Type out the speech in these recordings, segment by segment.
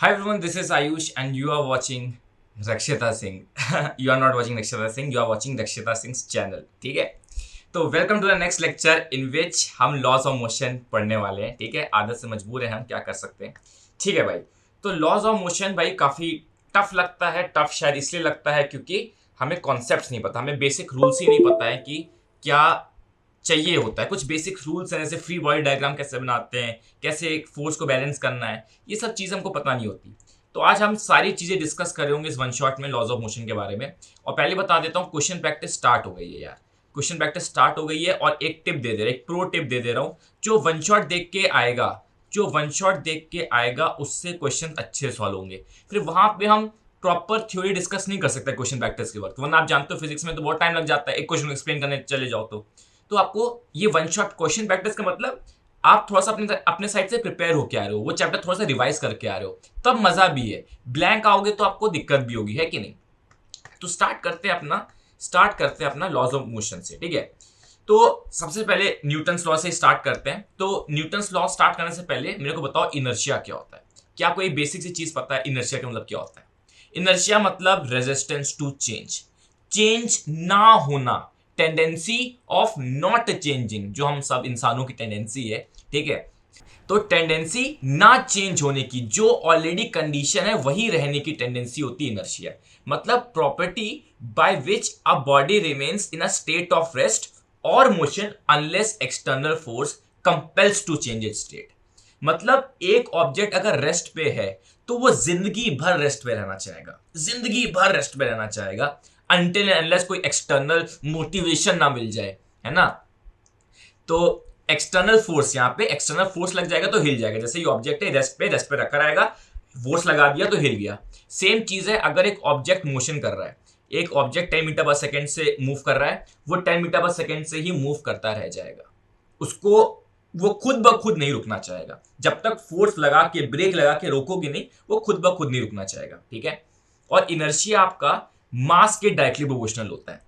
Hi everyone, this is Ayush and you are watching Rakshita Singh. You are not watching Rakshita Singh, you are watching Rakshita Singh's channel. ठीक है, तो welcome to the next lecture in which हम laws of motion पढ़ने वाले हैं. ठीक है, आदत से मजबूर है, हम क्या कर सकते हैं. ठीक है भाई, तो लॉज ऑफ मोशन भाई काफ़ी टफ लगता है. टफ शायद इसलिए लगता है क्योंकि हमें कॉन्सेप्ट नहीं पता, हमें बेसिक रूल्स ही नहीं पता है कि क्या चाहिए होता है. कुछ बेसिक रूल्स हैं, जैसे फ्री बॉडी डायग्राम कैसे बनाते हैं, कैसे एक फोर्स को बैलेंस करना है, ये सब चीज़ हमको पता नहीं होती. तो आज हम सारी चीज़ें डिस्कस कर रहे होंगे इस वन शॉट में लॉज ऑफ मोशन के बारे में. और पहले बता देता हूँ, क्वेश्चन प्रैक्टिस स्टार्ट हो गई है यार. क्वेश्चन प्रैक्टिस स्टार्ट हो गई है और एक टिप दे दे रहा, एक प्रो टिप दे दे रहा हूँ. जो वन शॉट देख के आएगा, जो वन शॉट देख के आएगा उससे क्वेश्चन अच्छे सॉल्व होंगे. फिर वहां पे हम प्रॉपर थ्योरी डिस्कस नहीं कर सकते क्वेश्चन प्रैक्टिस के वक्त, वरना आप जानते हो फिजिक्स में तो बहुत टाइम लग जाता है एक क्वेश्चन एक्सप्लेन करने चले जाओ. तो आपको ये वन शॉट क्वेश्चन प्रैक्टिस का मतलब आप थोड़ा सा अपने साइड से प्रिपेयर होके आ रहे हो, वो चैप्टर थोड़ा सा रिवाइज करके आ रहे हो, तब मजा भी है. ब्लैंक आओगे तो आपको दिक्कत भी होगी, है कि नहीं. तो स्टार्ट करते हैं अपना लॉज ऑफ मोशन से. ठीक है, तो सबसे पहले न्यूटन्स लॉ से स्टार्ट करते हैं. तो न्यूटन्स लॉ स्टार्ट करने से पहले मेरे को बताओ इनर्शिया क्या होता है. क्या आपको एक बेसिक सी चीज पता है इनर्शिया का मतलब क्या होता है. इनर्शिया मतलब रेजिस्टेंस टू चेंज, चेंज ना होना, टेंडेंसी ऑफ नॉट चेंजिंग, जो हम सब इंसानों की टेंडेंसी है. ठीक है, तो टेंडेंसी ना चेंज होने की, जो ऑलरेडी कंडीशन है वही रहने की टेंडेंसी होती है इनर्शिया. मतलब property by which a body remains in a state of rest और motion unless external force compels to change its state. मतलब एक ऑब्जेक्ट अगर रेस्ट पे है तो वो जिंदगी भर रेस्ट पे रहना चाहेगा, जिंदगी भर रेस्ट पे रहना चाहेगा, अनटिल अनलेस कोई एक्सटर्नल मोटिवेशन ना मिल जाए, है ना. तो एक्सटर्नल फोर्स, यहाँ पे एक्सटर्नल फोर्स लग जाएगा तो हिल जाएगा. जैसे ये ऑब्जेक्ट है, रेस्ट पे रखा रहेगा, फोर्स लगा दिया तो हिल गया. सेम चीज है अगर एक ऑब्जेक्ट मोशन कर रहा है, एक ऑब्जेक्ट 10 मीटर पर सेकेंड से मूव कर रहा है, वो 10 मीटर पर सेकेंड से ही मूव करता रह जाएगा. उसको वो खुद ब खुद नहीं रुकना चाहेगा. जब तक फोर्स लगा के, ब्रेक लगा के रोकोगे नहीं, वो खुद ब खुद नहीं रुकना चाहेगा. ठीक है, और इनर्शिया आपका मास के डायरेक्टली प्रोपोर्शनल होता है.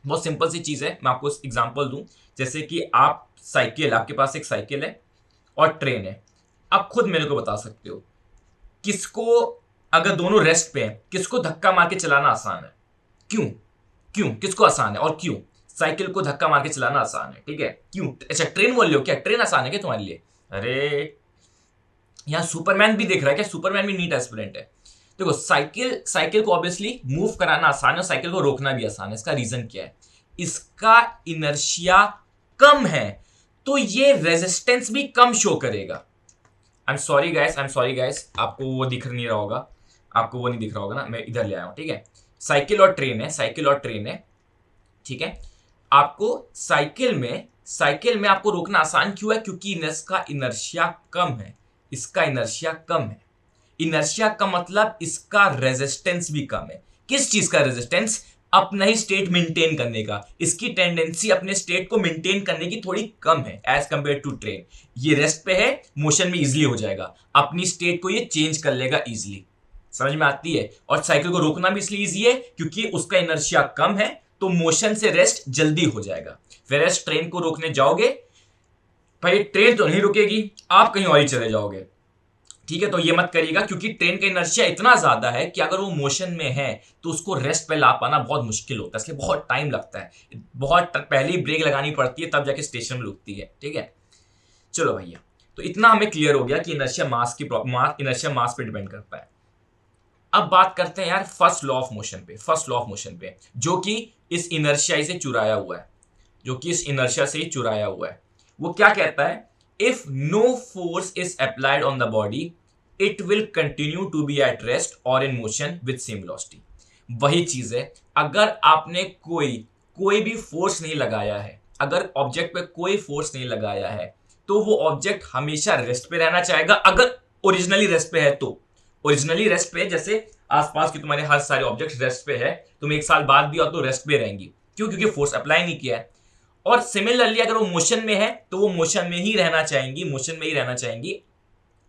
बहुत सिंपल सी चीज है, मैं आपको एग्जांपल दूं. जैसे कि आप साइकिल, आपके पास एक साइकिल है और ट्रेन है. आप खुद मेरे को बता सकते हो किसको, अगर दोनों रेस्ट पे हैं, किसको धक्का मार के चलाना आसान है. क्यों क्यों किसको आसान है और क्यों. साइकिल को धक्का मार के चलाना आसान है. ठीक है, क्यों. अच्छा, ट्रेन बोल रहे हो क्या, ट्रेन आसान है क्या तुम्हारे लिए. अरे यहाँ सुपरमैन भी दिख रहा है क्या, सुपरमैन भी नीट एस्पिरेंट है. देखो, साइकिल साइकिल को ऑब्वियसली मूव कराना आसान है और साइकिल को रोकना भी आसान है. इसका रीजन क्या है, इसका इनर्शिया कम है, तो ये रेजिस्टेंस भी कम शो करेगा. आई एम सॉरी गाइस, आपको वो दिख नहीं रहा होगा, आपको वो नहीं दिख रहा होगा ना, मैं इधर ले आया हूं. ठीक है, साइकिल और ट्रेन है. ठीक है, आपको साइकिल में आपको रोकना आसान क्यों है, क्योंकि इसका इनर्शिया कम है. इसका इनर्शिया कम है. इनर्शिया का मतलब इसका रेजिस्टेंस भी कम है. किस चीज का रेजिस्टेंस, अपना ही स्टेट मेंटेन करने का. इसकी टेंडेंसी अपने स्टेट को मेंटेन करने की थोड़ी कम है एज कंपेयर टू ट्रेन. ये रेस्ट पे है, मोशन में इजीली हो जाएगा, अपनी स्टेट को ये चेंज कर लेगा इजीली. समझ में आती है. और साइकिल को रोकना भी इसलिए इजी है क्योंकि उसका इनर्शिया कम है, तो मोशन से रेस्ट जल्दी हो जाएगा. फिर ट्रेन को रोकने जाओगे, भाई ट्रेन तो नहीं रुकेगी, आप कहीं और ही चले जाओगे. ठीक है, तो ये मत करिएगा क्योंकि ट्रेन का इनर्शिया इतना ज्यादा है कि अगर वो मोशन में है तो उसको रेस्ट पे ला पाना बहुत मुश्किल होता है, इसलिए बहुत टाइम लगता है, बहुत पहले ही ब्रेक लगानी पड़ती है, तब जाके स्टेशन में रुकती है. ठीक है, चलो भैया, तो इतना हमें क्लियर हो गया कि इनर्शिया मास पे डिपेंड करता है. अब बात करते हैं यार फर्स्ट लॉ ऑफ मोशन पे, जो कि इस इनर्शिया से चुराया हुआ है. वो क्या कहता है, if no force is applied on the body it will continue to be at rest और in motion with same velocity. वही चीज है, अगर आपने कोई भी फोर्स नहीं लगाया है, अगर ऑब्जेक्ट पे कोई फोर्स नहीं लगाया है, तो वो ऑब्जेक्ट हमेशा रेस्ट पे रहना चाहेगा. अगर ओरिजिनली रेस्ट पे है तो, ओरिजिनली रेस्ट पे, जैसे आसपास के तुम्हारे हर सारे ऑब्जेक्ट रेस्ट पे है, तुम एक साल बाद भी हो तो रेस्ट पे रहेंगी. क्यों, क्योंकि फोर्स अप्लाई नहीं किया है. और सिमिलरली अगर वो मोशन में है तो वो मोशन में ही रहना चाहेंगी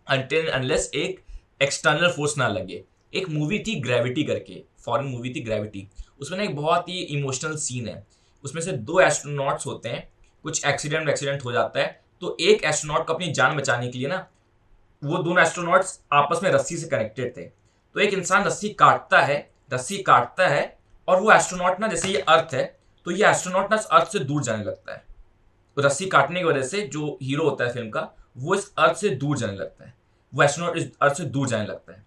अनटिल अनलेस एक एक्सटर्नल फोर्स ना लगे. एक मूवी थी ग्रेविटी करके, फॉरेन मूवी थी ग्रेविटी, उसमें एक बहुत ही इमोशनल सीन है. उसमें से 2 एस्ट्रोनॉट्स होते हैं, कुछ एक्सीडेंट हो जाता है, तो एक एस्ट्रोनॉट को अपनी जान बचाने के लिए ना वो दोनों एस्ट्रोनॉट्स आपस में रस्सी से कनेक्टेड थे। तो एक इंसान रस्सी काटता है और वो एस्ट्रोनॉट ना, जैसे ये अर्थ है तो ये एस्ट्रोनॉट ना अर्थ से दूर जाने लगता है। तो रस्सी काटने की वजह से जो हीरो होता है फिल्म का, वो इस अर्थ से दूर जाने लगता है, वो एस्ट्रोनॉट इस अर्थ से दूर जाने लगता है।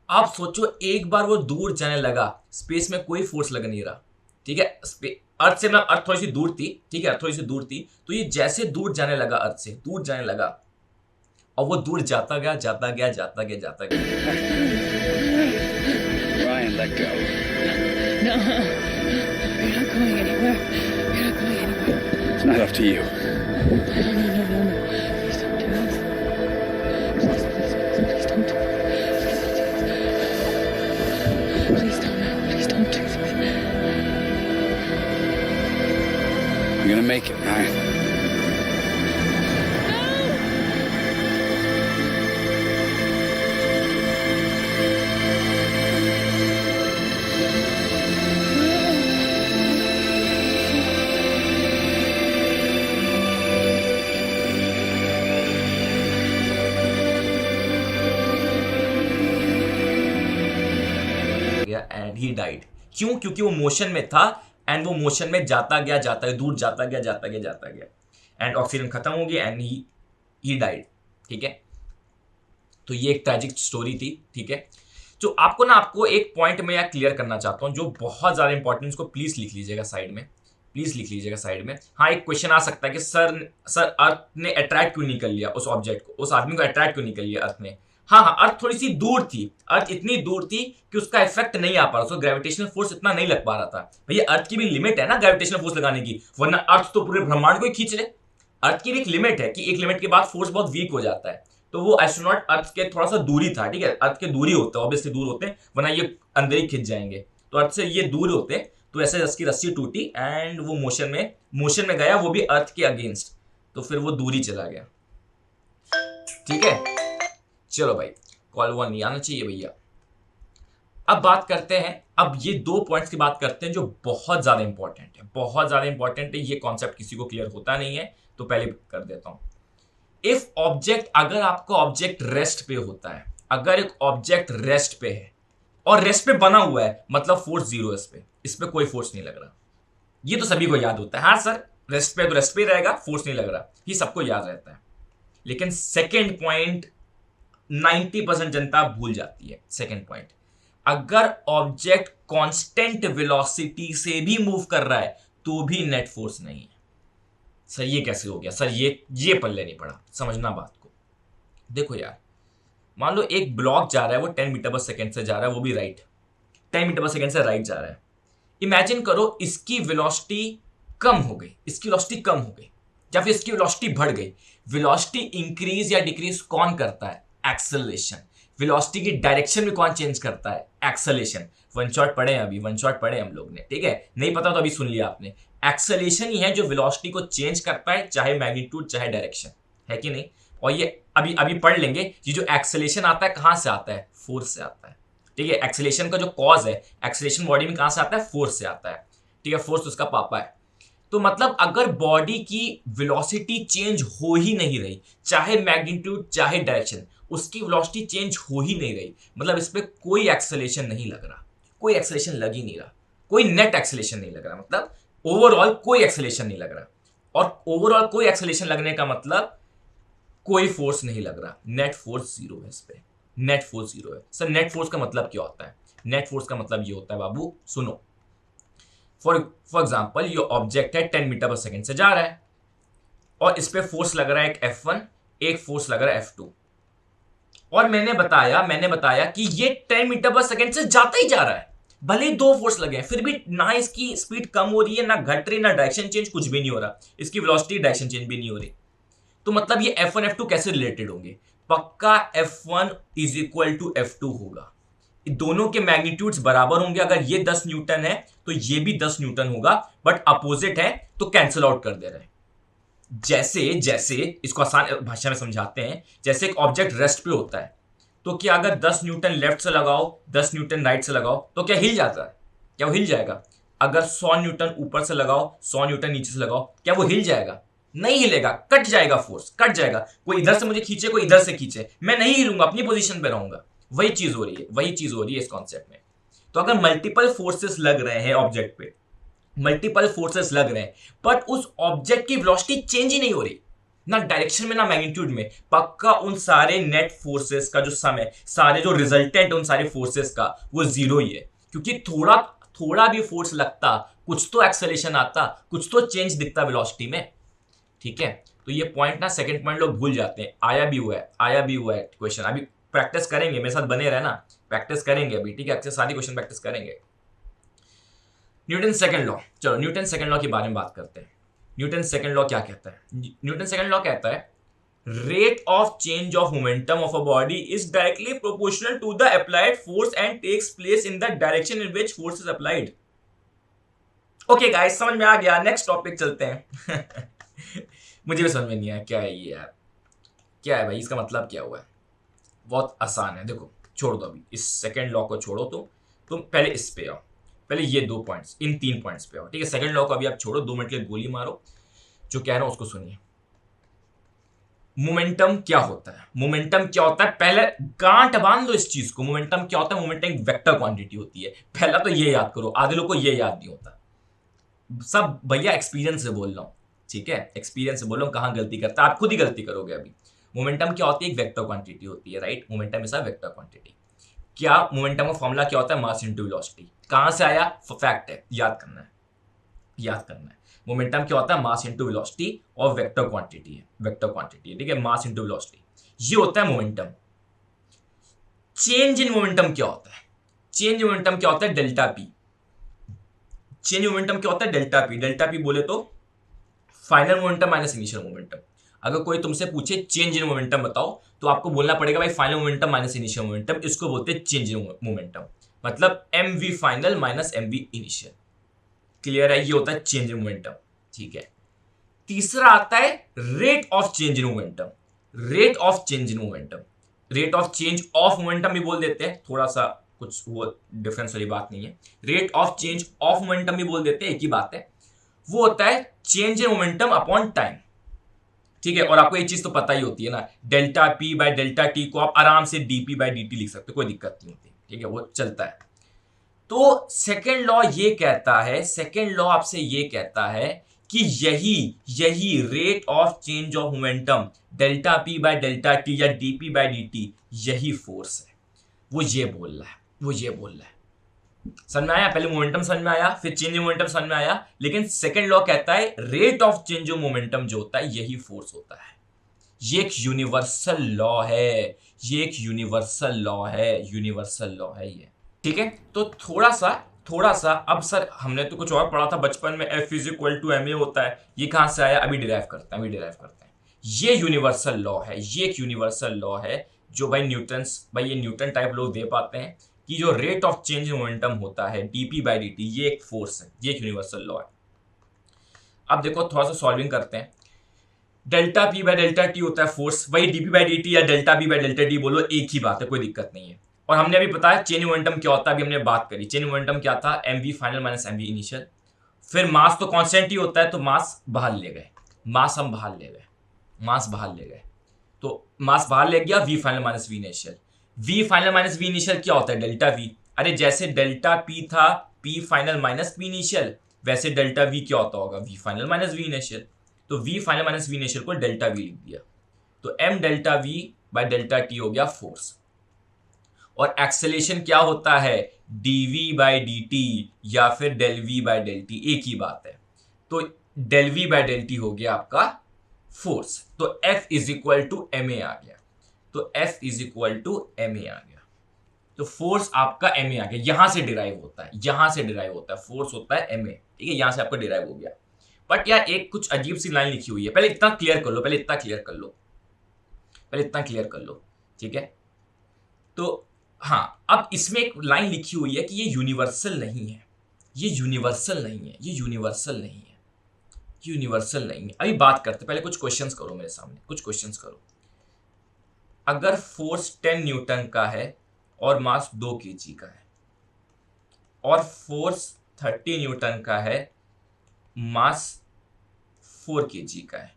आप सोचो, एक बार वो दूर जाने लगा, स्पेस में कोई फोर्स लग नहीं रहा, ठीक है, अर्थ से, मतलब अर्थ थोड़ी सी दूर थी, ठीक है, अर्थ थोड़ी सी दूर थी, तो ये जैसे दूर जाने लगा, अर्थ से दूर जाने लगा, और वो दूर जाता गया जाता गया जाता गया जाता गया। Ryan, let go. No, you're not going anywhere. You're not going anywhere. It's not up to you. No. Please don't do this. Please don't do this. Please don't do this. You're gonna make it, Ryan. And he died. क्यों? क्योंकि वो motion में था, and वो motion में जाता गया, दूर जाता गया, एंड ऑक्सीजन खत्म हो गया, एंड ही डाइड। ठीक है, तो ये एक ट्रैजिक स्टोरी थी। ठीक है, जो आपको एक पॉइंट में यहाँ क्लियर करना चाहता हूँ, जो बहुत ज्यादा इंपॉर्टेंट, उसको प्लीज लिख लीजिएगा साइड में, हाँ, एक क्वेश्चन आ सकता है कि सर अर्थ ने अट्रैक्ट क्यों नहीं कर लिया उस ऑब्जेक्ट को, उस आदमी को अट्रैक्ट क्यों नहीं कर लिया अर्थ ने? हाँ, अर्थ थोड़ी सी दूर थी, अर्थ इतनी दूर थी कि उसका इफेक्ट नहीं आ पा रहा, उसको ग्रेविटेशनल फोर्स इतना नहीं लग पा रहा था। भैया, अर्थ की भी लिमिट है ना ग्रेविटेशनल फोर्स लगाने की, वरना अर्थ तो पूरे ब्रह्मांड को ही खींच ले। अर्थ की भी एक लिमिट है कि एक लिमिट के बाद फोर्स बहुत वीक हो जाता है। तो वो एस्ट्रोनॉट अर्थ के थोड़ा सा दूरी था, ठीक है, अर्थ के दूरी होते हैं, ऑब्वियसली दूर होते हैं, वरना ये अंदर ही खिंच जाएंगे। तो अर्थ से ये दूर होते, तो ऐसे उसकी रस्सी टूटी एंड वो मोशन में गया, वो भी अर्थ के अगेंस्ट, तो फिर वो दूरी चला गया। ठीक है, चलो भाई, कॉल वन नहीं आना चाहिए भैया। अब बात करते हैं, अब ये दो पॉइंट्स की बात करते हैं जो बहुत ज्यादा इंपॉर्टेंट है। ये कॉन्सेप्ट किसी को क्लियर होता नहीं है, तो पहले कर देता हूं। इफ ऑब्जेक्ट, अगर आपका ऑब्जेक्ट रेस्ट पे होता है, अगर एक ऑब्जेक्ट रेस्ट पे है और रेस्ट पे बना हुआ है, मतलब फोर्स जीरो है, इस पे कोई फोर्स नहीं लग रहा। ये तो सभी को याद होता है, हाँ सर रेस्ट पे तो रेस्ट पे रहेगा, फोर्स नहीं लग रहा, ये सबको याद रहता है। लेकिन सेकेंड पॉइंट 90% जनता भूल जाती है। सेकेंड पॉइंट, अगर ऑब्जेक्ट कांस्टेंट वेलोसिटी से भी मूव कर रहा है तो भी नेट फोर्स नहीं है। सर ये कैसे हो गया? सर ये पल्ले नहीं पड़ा, समझना बात को। देखो यार, मान लो एक ब्लॉक जा रहा है, वो 10 मीटर पर सेकेंड से जा रहा है, वो भी राइट, 10 मीटर पर सेकेंड से राइट जा रहा है। इमेजिन करो इसकी वेलोसिटी कम हो गई, या फिर इसकी वेलोसिटी बढ़ गई। वेलोसिटी इंक्रीज या डिक्रीज कौन करता है? एक्सेलरेशन। वेलोसिटी की डायरेक्शन में कौन चेंज करता है? एक्सेलरेशन। वन शॉट पढ़े हम लोग ने, ठीक है, नहीं पता तो अभी सुन लिया आपने। एक्सेलरेशन ही है जो वेलोसिटी को चेंज करता है, चाहे मैग्नीट्यूड चाहे डायरेक्शन, है कि नहीं? और ये अभी पढ़ लेंगे, ये जो एक्सेलरेशन आता है कहां से आता है? फोर्स से आता है। ठीक है, एक्सेलरेशन का जो कॉज है, एक्सेलरेशन बॉडी में कहां से आता है? फोर्स से आता है। ठीक है, फोर्स उसका पापा है। तो मतलब अगर बॉडी की वेलोसिटी चेंज हो ही नहीं रही, चाहे मैग्नीट्यूड चाहे डायरेक्शन, उसकी वेलोसिटी चेंज हो ही नहीं रही, मतलब इस पे कोई एक्सेलरेशन नहीं लग रहा, कोई एक्सेलरेशन लग ही नहीं रहा, कोई नेट एक्सेलरेशन नहीं लग रहा, मतलब ओवरऑल कोई एक्सेलरेशन नहीं लग रहा। और ओवरऑल कोई एक्सेलरेशन लगने का मतलब कोई फोर्स नहीं लग रहा, नेट फोर्स जीरो है इस पे, नेट फोर्स जीरो है। सर नेट फोर्स का मतलब क्या होता है? नेट फोर्स का मतलब ये होता है बाबू, सुनो, फॉर एग्जाम्पल ये ऑब्जेक्ट है 10 मीटर पर सेकेंड से जा रहा है और इस पे फोर्स लग रहा है एक F1, एक फोर्स लग रहा है F2, और मैंने बताया कि ये 10 मीटर पर सेकेंड से जाता ही जा रहा है, भले ही दो फोर्स लगे हैं, फिर भी ना इसकी स्पीड कम हो रही है, ना घट रही, ना डायरेक्शन चेंज, कुछ भी नहीं हो रहा, इसकी वेलोसिटी डायरेक्शन चेंज भी नहीं हो रही। तो मतलब ये F1 F2 कैसे रिलेटेड होंगे? पक्का F1 is equal to F2 होगा, दोनों के मैग्नीट्यूड्स बराबर होंगे। अगर ये 10 न्यूटन है तो ये भी 10 न्यूटन होगा, बट अपोजिट है तो कैंसिल आउट कर दे रहे हैं। जैसे इसको आसान भाषा में समझाते हैं, जैसे एक ऑब्जेक्ट रेस्ट पे होता है, तो क्या अगर 10 न्यूटन लेफ्ट से लगाओ, 10 न्यूटन राइट से लगाओ, तो क्या हिल जाता है? क्या वो हिल जाएगा? अगर 100 न्यूटन ऊपर से लगाओ, 100 न्यूटन नीचे से लगाओ, क्या वो हिल जाएगा? नहीं हिलेगा, कट जाएगा फोर्स, कट जाएगा। कोई इधर से मुझे खींचे, कोई इधर से खींचे, मैं नहीं हिलूंगा, अपनी पोजीशन पे रहूंगा। वही चीज हो रही है, वही चीज हो रही है इस कॉन्सेप्ट में। तो अगर मल्टीपल फोर्सेस लग रहे हैं ऑब्जेक्ट पे, मल्टीपल फोर्सेस लग रहे हैं, बट उस ऑब्जेक्ट की वेलोसिटी चेंज ही नहीं हो रही, ना डायरेक्शन में ना मैग्नीट्यूड में, पक्का उन सारे नेट फोर्सेस का जो सम है, सारे जो रिजल्टेंट उन सारे फोर्सेस का, वो जीरो ही है। क्योंकि थोड़ा थोड़ा भी फोर्स लगता, कुछ तो एक्सेलेरेशन आता, कुछ तो चेंज दिखता वेलोसिटी में। ठीक है, तो ये पॉइंट ना, सेकंड पॉइंट लोग भूल जाते हैं। आया भी हुआ है क्वेश्चन। अभी प्रैक्टिस करेंगे, मेरे साथ बने रहना, प्रैक्टिस करेंगे अभी। ठीक है, अक्सर सारी क्वेश्चन प्रैक्टिस करेंगे। न्यूटन सेकंड लॉ, चलो न्यूटन सेकंड लॉ के बारे में बात करते हैं। न्यूटन सेकंड लॉ क्या कहता है? न्यूटन सेकंड लॉ कहता है rate of change of momentum of a body is directly proportional to the applied force and takes place in the direction in which force is applied. Okay guys, समझ में आ गया। Next topic चलते हैं। मुझे भी समझ में नहीं आया क्या है ये यार, क्या है भाई, इसका मतलब क्या हुआ है? बहुत आसान है, देखो छोड़ दो अभी इस सेकंड लॉ को, छोड़ो तुम पहले इस पे आओ, पहले ये 2 पॉइंट्स, इन 3 पॉइंट्स पे आओ। ठीक है, सेकंड लॉ को अभी आप छोड़ो, 2 मिनट के लिए गोली मारो, जो कह रहा हूं उसको सुनिए। मोमेंटम क्या होता है? मोमेंटम क्या होता है, पहले गांठ बांध लो इस चीज को। मोमेंटम क्या होता है? मोमेंटम एक वेक्टर क्वांटिटी होती है। पहला तो ये याद करो, आधे लोग को ये याद नहीं होता। सब भैया एक्सपीरियंस से बोल रहा हूं, ठीक है, एक्सपीरियंस से बोल रहा हूं, कहां गलती करता है, आप खुद ही गलती करोगे अभी। मोमेंटम क्या होती है? एक वेक्टर क्वांटिटी होती है, right. Momentum is a vector quantity. क्या मोमेंटम का फॉर्मूला क्या होता है? Mass into velocity. कहां से आया? फैक्ट है, याद करना है, याद करना है। मोमेंटम क्या होता है? मास इनटू वेलोसिटी, और वेक्टर क्वांटिटी है, वेक्टर क्वांटिटी है, ठीक है, मास इनटू वेलोसिटी, ये होता है मोमेंटम। चेंज इन मोमेंटम क्या होता है? चेंज इन मोमेंटम क्या होता है? Delta P. Change in momentum क्या होता है? Delta P. डेल्टा पी बोले तो final momentum minus initial momentum. अगर कोई तुमसे पूछे चेंज इन मोमेंटम बताओ, तो आपको बोलना पड़ेगा भाई final momentum minus initial momentum, इसको बोलते हैं चेंज इन मोमेंटम। मतलब M V final minus M V initial. Clear है? ये होता है चेंज इन मोमेंटम, ठीक है। तीसरा आता है rate of change in momentum. Rate of change in momentum, rate of change of momentum भी बोल देते हैं, थोड़ा सा कुछ वो डिफरेंस वाली बात नहीं है। Rate of change of momentum भी बोल देते हैं, एक ही बात है। वो होता है change in momentum upon time, ठीक है। और आपको एक चीज तो पता ही होती है ना, delta P by delta T को आप आराम से डीपी बाय डीटी लिख सकते हो, कोई दिक्कत नहीं होती, ठीक है, वो चलता है। तो सेकेंड लॉ ये कहता है, सेकेंड लॉ आपसे ये कहता है कि यही rate of change of momentum delta P by delta T या डीपी बाय डीटी, यही फोर्स है। वो ये बोल रहा है, वो ये बोल रहा है। समझ में आया? पहले मोमेंटम समझ में आया, फिर चेंज ऑफ मोमेंटम समझ में आया, लेकिन सेकेंड लॉ कहता है rate of change of momentum जो होता है यही फोर्स होता है। ये एक यूनिवर्सल लॉ है, ये एक यूनिवर्सल लॉ है, यूनिवर्सल लॉ है ये, ठीक है। तो थोड़ा सा अब सर हमने तो कुछ और पढ़ा था बचपन में, F is equal to ma होता है, ये कहां से आया? अभी डिराइव करते हैं। ये यूनिवर्सल लॉ है, ये एक यूनिवर्सल लॉ है जो भाई ये न्यूटन टाइप लोग दे पाते हैं कि जो रेट ऑफ चेंज मोमेंटम होता है dp बाई dt, ये एक फोर्स है, ये एक यूनिवर्सल लॉ है। अब देखो थोड़ा सा सॉल्विंग करते हैं। Delta P by delta T होता है फोर्स, वही dp बाई dt या delta P by delta T बोलो, एक ही बात है, कोई दिक्कत नहीं है। और हमने अभी बताया चेंज मोमेंटम क्या होता है, अभी हमने बात करी चेंज मोमेंटम क्या था, mv final minus mv initial. फिर मास तो कांस्टेंट ही होता है, तो मास बाहर ले गए, मास बाहर ले गए, तो मास बाहर ले गया, v final minus v initial. v final minus v initial क्या होता है? Delta v। अरे जैसे डेल्टा p था p final minus p initial, वैसे डेल्टा v क्या होता होगा? v final minus v initial. तो v final minus v initial को डेल्टा v लिख दिया, तो m delta v by delta t हो गया फोर्स। और एक्सेलेरेशन क्या होता है? dv बाय dt या फिर del v by del t, एक ही बात है। तो del v by del t हो गया आपका फोर्स। तो F is equal to ma आ गया, तो F is equal to ma आ गया, तो फोर्स आपका ma आ गया। यहां से डिराइव होता है, फोर्स होता है ma, ठीक है, यहां से आपका डिराइव हो गया। बट यार एक कुछ अजीब सी लाइन लिखी हुई है, पहले इतना क्लियर कर लो, ठीक है। तो हाँ, अब इसमें एक लाइन लिखी हुई है कि ये यूनिवर्सल नहीं है, अभी बात करते, पहले कुछ क्वेश्चंस करो मेरे सामने, अगर फोर्स 10 न्यूटन का है और मास 2 kg का है, और फोर्स 30 न्यूटन का है, मास 4 kg का है,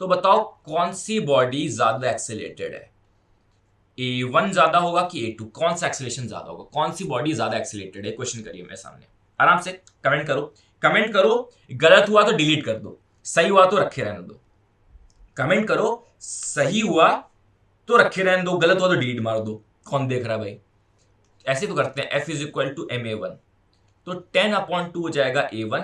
तो बताओ कौन सी बॉडी ज्यादा एक्सेलेरेटेड है, A1 ज्यादा होगा कि A2? कौन सा एक्सेलेरेशन ज्यादा होगा, कौन सी बॉडी ज्यादा एक्सेलेरेटेड है? क्वेश्चन करिए मेरे सामने, आराम से कमेंट करो, कमेंट करो। गलत हुआ तो डिलीट कर दो, सही हुआ तो रखे रहने दो। कमेंट करो, सही हुआ तो रखे रहने दो, गलत हुआ तो डिलीट मार दो। कौन देख रहा है भाई? ऐसे तो करते हैं। F is equal to MA1, तो 10/2 हो जाएगा A1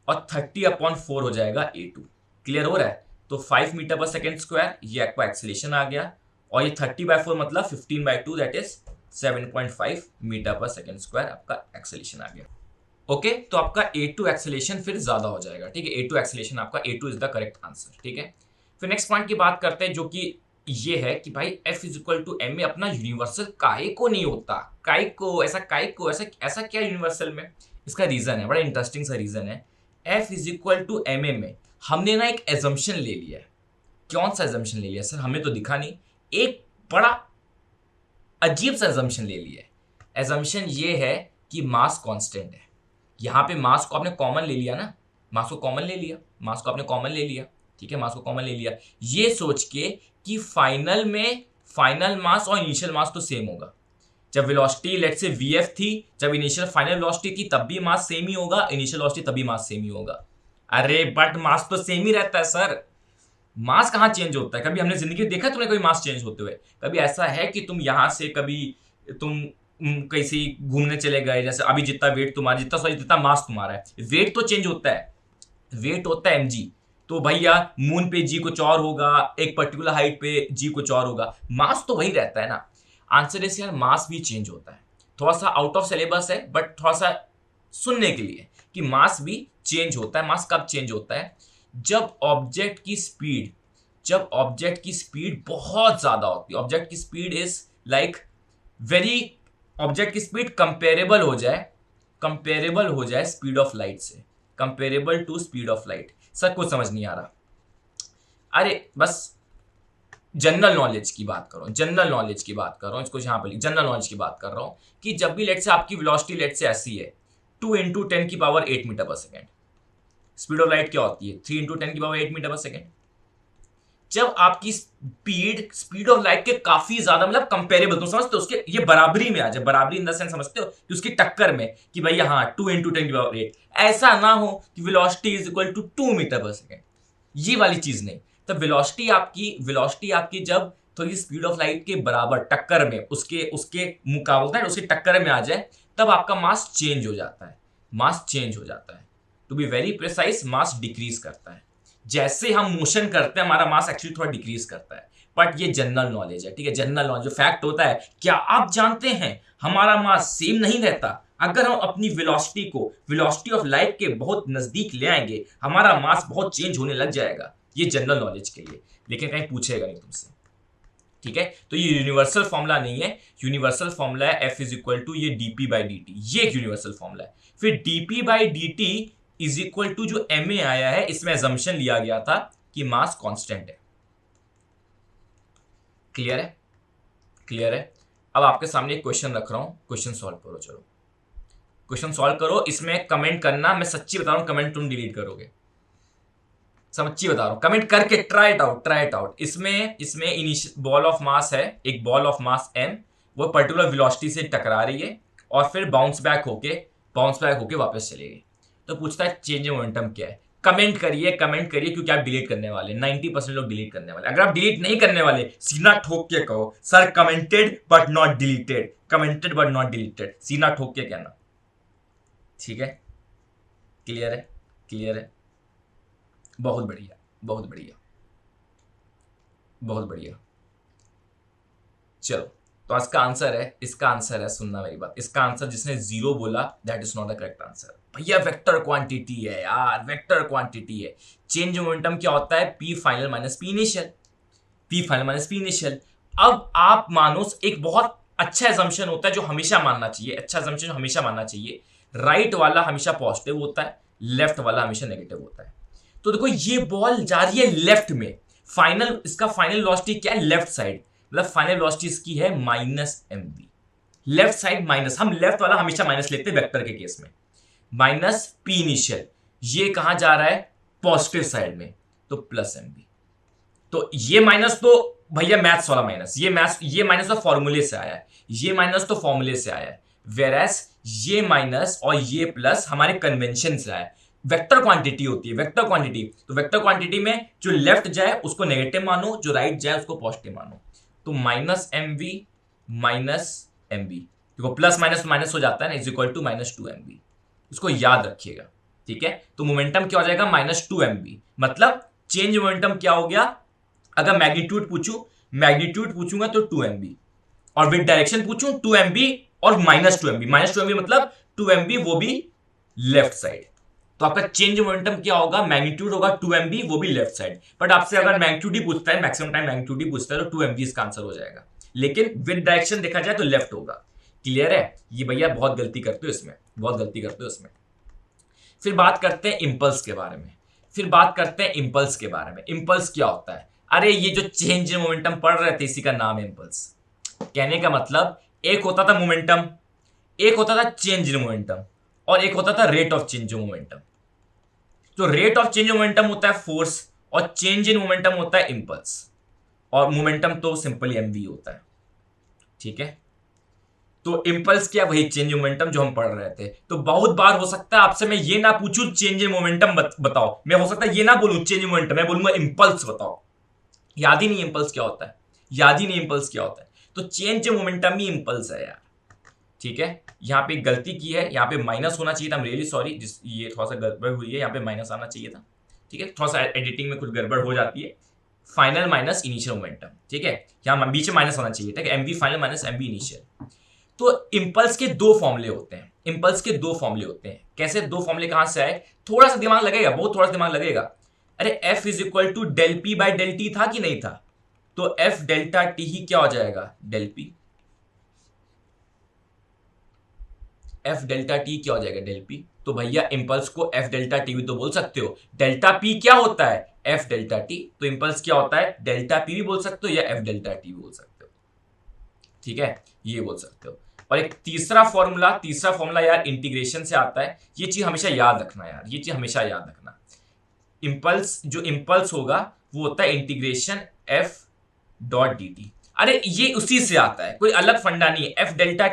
और 30/4 हो जाएगा A2। क्लियर हो रहा है? तो 5 मीटर पर सेकेंड स्क्वायर ये आपका एक्सेलेरेशन आ गया, और ये 30/4 मतलब 15/2 that is 7.5 metre per second square आपका एक्सेलेरेशन आ गया। ओके, तो आपका A2 एक्सेलेरेशन फिर ज्यादा हो जाएगा। ठीक है, A2 एक्सेलेरेशन आपका, A2 is the correct answer. ठीक है, फिर नेक्स्ट पॉइंट की बात करते हैं, जो कि ये है कि भाई F is equal to M में अपना यूनिवर्सल काहे को नहीं होता? काहे को ऐसा क्या यूनिवर्सल में? इसका रीजन है, बड़ा इंटरेस्टिंग सा रीजन है। F is equal to MA में हमने ना एक एजम्पशन ले लिया है। कौन सा एजम्पशन ले लिया सर? हमें तो दिखा नहीं। एक बड़ा अजीब सा एजम्पशन ले लिया है। एजम्पशन ये है कि मास कांस्टेंट है। यहाँ पे मास को आपने कॉमन ले लिया ना, मास को कॉमन ले लिया, मास को आपने कॉमन ले लिया। ठीक है, मास को कॉमन ले लिया, ये सोच के कि फाइनल में फाइनल मास और इनिशियल मास तो सेम होगा। जब वेलोसिटी लेट्स से VF थी, जब इनिशियल फाइनल वेलोसिटी थी, तब भी मास सेम ही होगा, इनिशियल वेलोसिटी तभी मास सेम ही होगा। अरे बट मास तो सेम ही रहता है सर, मास कहाँ चेंज होता है? कभी हमने जिंदगी में देखा तुमने कोई मास चेंज होते हुए? कभी ऐसा है कि तुम यहां से कभी तुम कैसे घूमने चले गए, जैसे अभी जितना वेट तुम्हारा, जितना मास तुम्हारा है, वेट तो चेंज होता है, वेट होता है mg, तो भैया मून पे g कुछ और होगा, एक पर्टिकुलर हाइट पे g कुछ और होगा, मास तो वही रहता है ना। आंसर इस यार मास भी चेंज होता है। थोड़ा सा आउट ऑफ सिलेबस है, बट थोड़ा सा सुनने के लिए कि मास भी चेंज होता है। मास कब चेंज होता है? जब ऑब्जेक्ट की स्पीड बहुत ज्यादा होती है। ऑब्जेक्ट की स्पीड इज लाइक ऑब्जेक्ट की स्पीड कंपेरेबल हो जाए स्पीड ऑफ लाइट से, comparable to speed of light. Sir कुछ समझ नहीं आ रहा। अरे बस जनरल नॉलेज की बात कर रहा हूँ, इसको यहाँ पर जनरल नॉलेज की बात कर रहा हूँ कि जब भी लेट से आपकी वेलोसिटी लेट से ऐसी है 2 × 10⁸ metre per second, speed of light क्या होती है? 3 × 10⁸ मीटर पर सेकेंड। जब आपकी स्पीड ऑफ लाइट के काफी ज्यादा मतलब कंपेरेबल, तुम समझते हो उसके, ये बराबरी में आ जाए, बराबरी इन द सेंस समझते हो कि उसकी टक्कर में, कि भैया हाँ 2 × 10⁸, ऐसा ना हो कि velocity is equal to 2 metre per second, ये वाली चीज नहीं। तब वेलोसिटी आपकी जब थोड़ी स्पीड ऑफ लाइट के बराबर टक्कर में, उसके मुकाबले उसके टक्कर में आ जाए, तब आपका मास चेंज हो जाता है। To be very precise, mass decrease करता है। जैसे हम मोशन करते हैं, हमारा मास एक्चुअली थोड़ा डिक्रीज करता है। बट ये जनरल नॉलेज है, ठीक है, जनरल नॉलेज। जो फैक्ट होता है, क्या आप जानते हैं हमारा मास सेम नहीं रहता? अगर हम अपनी वेलोसिटी ऑफ लाइट के बहुत नजदीक ले आएंगे, हमारा मास बहुत चेंज होने लग जाएगा। ये जनरल नॉलेज के लिए, लेकिन कहीं पूछेगा नहीं तुमसे। ठीक है, तो ये यूनिवर्सल फॉर्मूला नहीं है, यूनिवर्सल फॉर्मूला है F इज इक्वल टू ये dp/dt, ये एक यूनिवर्सल फॉर्मूला है। फिर dp/dt इज इक्वल टू जो MA आया है, इसमें अजम्पशन लिया गया था कि मास कांस्टेंट है। क्लियर है? अब आपके सामने एक क्वेश्चन रख रहा हूं, क्वेश्चन सॉल्व करो। चलो क्वेश्चन सॉल्व करो, इसमें कमेंट करना। मैं सच्ची बता रहा हूं, कमेंट तुम डिलीट करोगे, सच्ची बता रहा हूं। कमेंट करके ट्राई इट आउट। इसमें बॉल ऑफ मास है, एक बॉल ऑफ मास M, वो पर्टिकुलर वेलोसिटी से टकरा रही है और फिर बाउंस बैक होके वापस चलेगी। तो पूछता है चेंज इन मोमेंटम क्या है? कमेंट करिए क्योंकि आप डिलीट करने वाले, 90% लोग डिलीट करने वाले। अगर आप डिलीट नहीं करने वाले, सीना ठोक के कहो sir commented but not deleted, सीना ठोक के कहना। ठीक है, क्लियर है। बहुत बढ़िया। चलो, तो इसका आंसर है, सुनना मेरी बात, इसका आंसर जिसने 0 बोला that is not the correct answer. भैया वेक्टर क्वांटिटी है यार, वेक्टर क्वांटिटी है। चेंज मोमेंटम क्या होता है? P final minus P initial. अब आप मानो, एक बहुत अच्छा एजम्पशन होता है जो हमेशा मानना चाहिए, राइट वाला हमेशा पॉजिटिव होता है, लेफ्ट वाला हमेशा नेगेटिव होता है। तो देखो ये बॉल जा रही है लेफ्ट में, इसका फाइनल वेलोसिटी क्या है? लेफ्ट साइड, मतलब फाइनल वेलोसिटी इसकी है -mv। लेफ्ट साइड माइनस, हम लेफ्ट वाला हमेशा माइनस लेते हैं वेक्टर के केस में, -P इनिशियल। ये कहां जा रहा है? पॉजिटिव साइड में, तो +mv। तो ये माइनस तो भैया मैथ्स वाला माइनस, ये माइनस तो फॉर्मूले से आया है, ये माइनस तो फॉर्मूले से आया है, वेरएस ये माइनस और ये प्लस हमारे कन्वेंशन से आया है। वेक्टर क्वांटिटी होती है, वेक्टर क्वांटिटी, तो वेक्टर क्वांटिटी में जो लेफ्ट जाए उसको नेगेटिव मानो, जो राइट जाए उसको पॉजिटिव मानो। तो माइनस एम बी, देखो प्लस माइनस हो जाता है ना, इज इक्वल टू -2mv, इसको याद रखिएगा, ठीक है। तो मोमेंटम क्या हो जाएगा -2mv, मतलब चेंज मोमेंटम क्या हो गया, अगर मैग्नीट्यूड पूछूंगा तो 2mv, और विद डायरेक्शन पूछूं 2mv और -2mv मतलब 2mv वो भी लेफ्ट साइड। तो आपका चेंज मोमेंटम क्या होगा, मैग्नीट्यूड होगा 2mv वो भी लेफ्ट साइड। बट आपसे अगर मैग्नीट्यूड ही पूछता है, मैक्सिमम टाइम मैग्नीट्यूड ही पूछता है, तो 2mv इसका आंसर हो जाएगा, लेकिन विद डायरेक्शन देखा जाए तो लेफ्ट होगा। क्लियर है? ये भैया बहुत गलती करते हो इसमें, बहुत गलती करते हो इसमें। फिर बात करते हैं इंपल्स के बारे में, इंपल्स क्या होता है? अरे ये जो चेंज इन मोमेंटम पढ़ रहे थे इसी का नाम है इंपल्स। कहने का मतलब एक होता था मोमेंटम, एक होता था चेंज इन मोमेंटम, और एक होता था rate of change in momentum. तो rate of change in momentum होता है फोर्स, और चेंज इन मोमेंटम होता है इंपल्स, और मोमेंटम तो सिंपली mv होता है, ठीक है। तो इंपल्स क्या, वही चेंज इन मोमेंटम जो हम पढ़ रहे थे। तो बहुत बार हो सकता है आपसे मैं ये ना पूछूं चेंज इन मोमेंटम बताओ, मैं हो सकता है ये ना बोलूं चेंज इन मोमेंटम, मैं बोलूंगा इंपल्स बताओ। याद ही नहीं इंपल्स क्या होता है, तो change in momentum he impulse है यार, ठीक है। यहाँ पे गलती की है, यहाँ पे माइनस होना चाहिए था, रियली सॉरी, ये थोड़ा सा गड़बड़ हुई है, यहाँ पे माइनस आना चाहिए था, ठीक है। थोड़ा सा एडिटिंग में कुछ गड़बड़ हो जाती है, फाइनल माइनस इनिशियल मोमेंटम, ठीक है। यहाँ बीच में माइनस होना चाहिए, ठीक है, mv final minus mv initial. तो इंपल्स के दो फॉर्मूले होते हैं, कैसे दो फॉर्मूले कहां से आए, थोड़ा सा दिमाग लगेगा, बहुत थोड़ा सा दिमाग लगेगा। अरे f is equal to del P by del T था कि नहीं था, तो f डेल्टा टी ही क्या हो जाएगा, del P, f delta T क्या हो जाएगा, डेल पी। तो भैया इंपल्स को f डेल्टा टी भी तो बोल सकते हो, डेल्टा p क्या होता है, f डेल्टा टी, तो इंपल्स क्या होता है, डेल्टा p भी बोल सकते हो या f डेल्टा टी भी बोल सकते हो, ठीक है, ये बोल सकते हो। और एक तीसरा फॉर्मूला यार इंटीग्रेशन से आता है, ये चीज हमेशा याद रखना यार, ये चीज हमेशा याद रखना। इंपल्स होगा वो होता है integration f dot D T. अरे ये उसी से आता है, कोई अलग फंडा नहीं है, f डेल्टा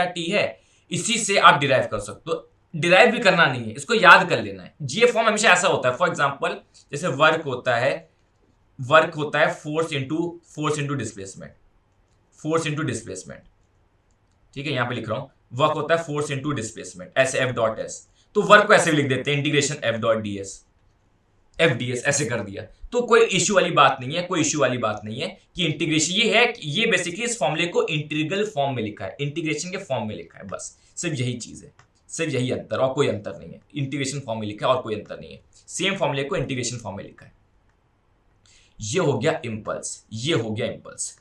टी है, इसी से आप डिराइव कर सकते हो। डिराइव भी करना नहीं है, इसको याद कर लेना है। ये फॉर्म हमेशा ऐसा होता है, फॉर एग्जांपल जैसे वर्क होता है फोर्स इनटू डिस्प्लेसमेंट, ठीक है, यहां पे लिख रहा हूं, वर्क होता है फोर्स इनटू डिस्प्लेसमेंट, ऐसे f डॉट s, तो वर्क को ऐसे भी लिख देते हैं इंटीग्रेशन f डॉट ds, ऐसे कर दिया। तो कोई इश्यू वाली बात नहीं है, कि इंटीग्रेशन ये बेसिकली इस फॉर्मूले को इंटीग्रल फॉर्म में लिखा है, इंटीग्रेशन के फॉर्म में लिखा है, बस सिर्फ यही चीज है, सिर्फ यही अंतर, और कोई अंतर नहीं है। इंटीग्रेशन फॉर्म में लिखा है और कोई अंतर नहीं है, सेम फॉर्मूले को इंटीग्रेशन फॉर्म में लिखा है। ये हो गया इंपल्स,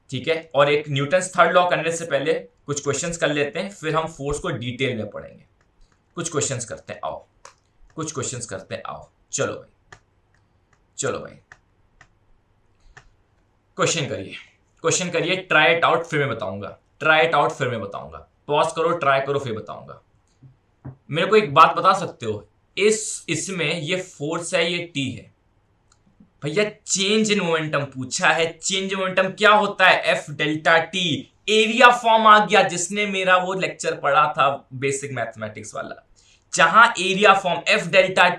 ठीक है। और एक न्यूटन्स थर्ड लॉ करने से पहले कुछ क्वेश्चंस कर लेते हैं, फिर हम फोर्स को डिटेल में पढ़ेंगे। कुछ क्वेश्चंस करते हैं, आओ, चलो भाई, क्वेश्चन करिए, ट्राई इट आउट फिर मैं बताऊंगा, पॉज करो, ट्राई करो, फिर बताऊंगा। मेरे को एक बात बता सकते हो, इसमें ये फोर्स है, ये टी है भैया, चेंज इन मोमेंटम पूछा है, चेंज इन मोमेंटम क्या होता है, f delta t, area form आ गया, जिसने मेरा वो लेक्चर पढ़ा था बेसिक मैथमेटिक्स वाला, जहां एरिया फॉर्म एफ डेल्टा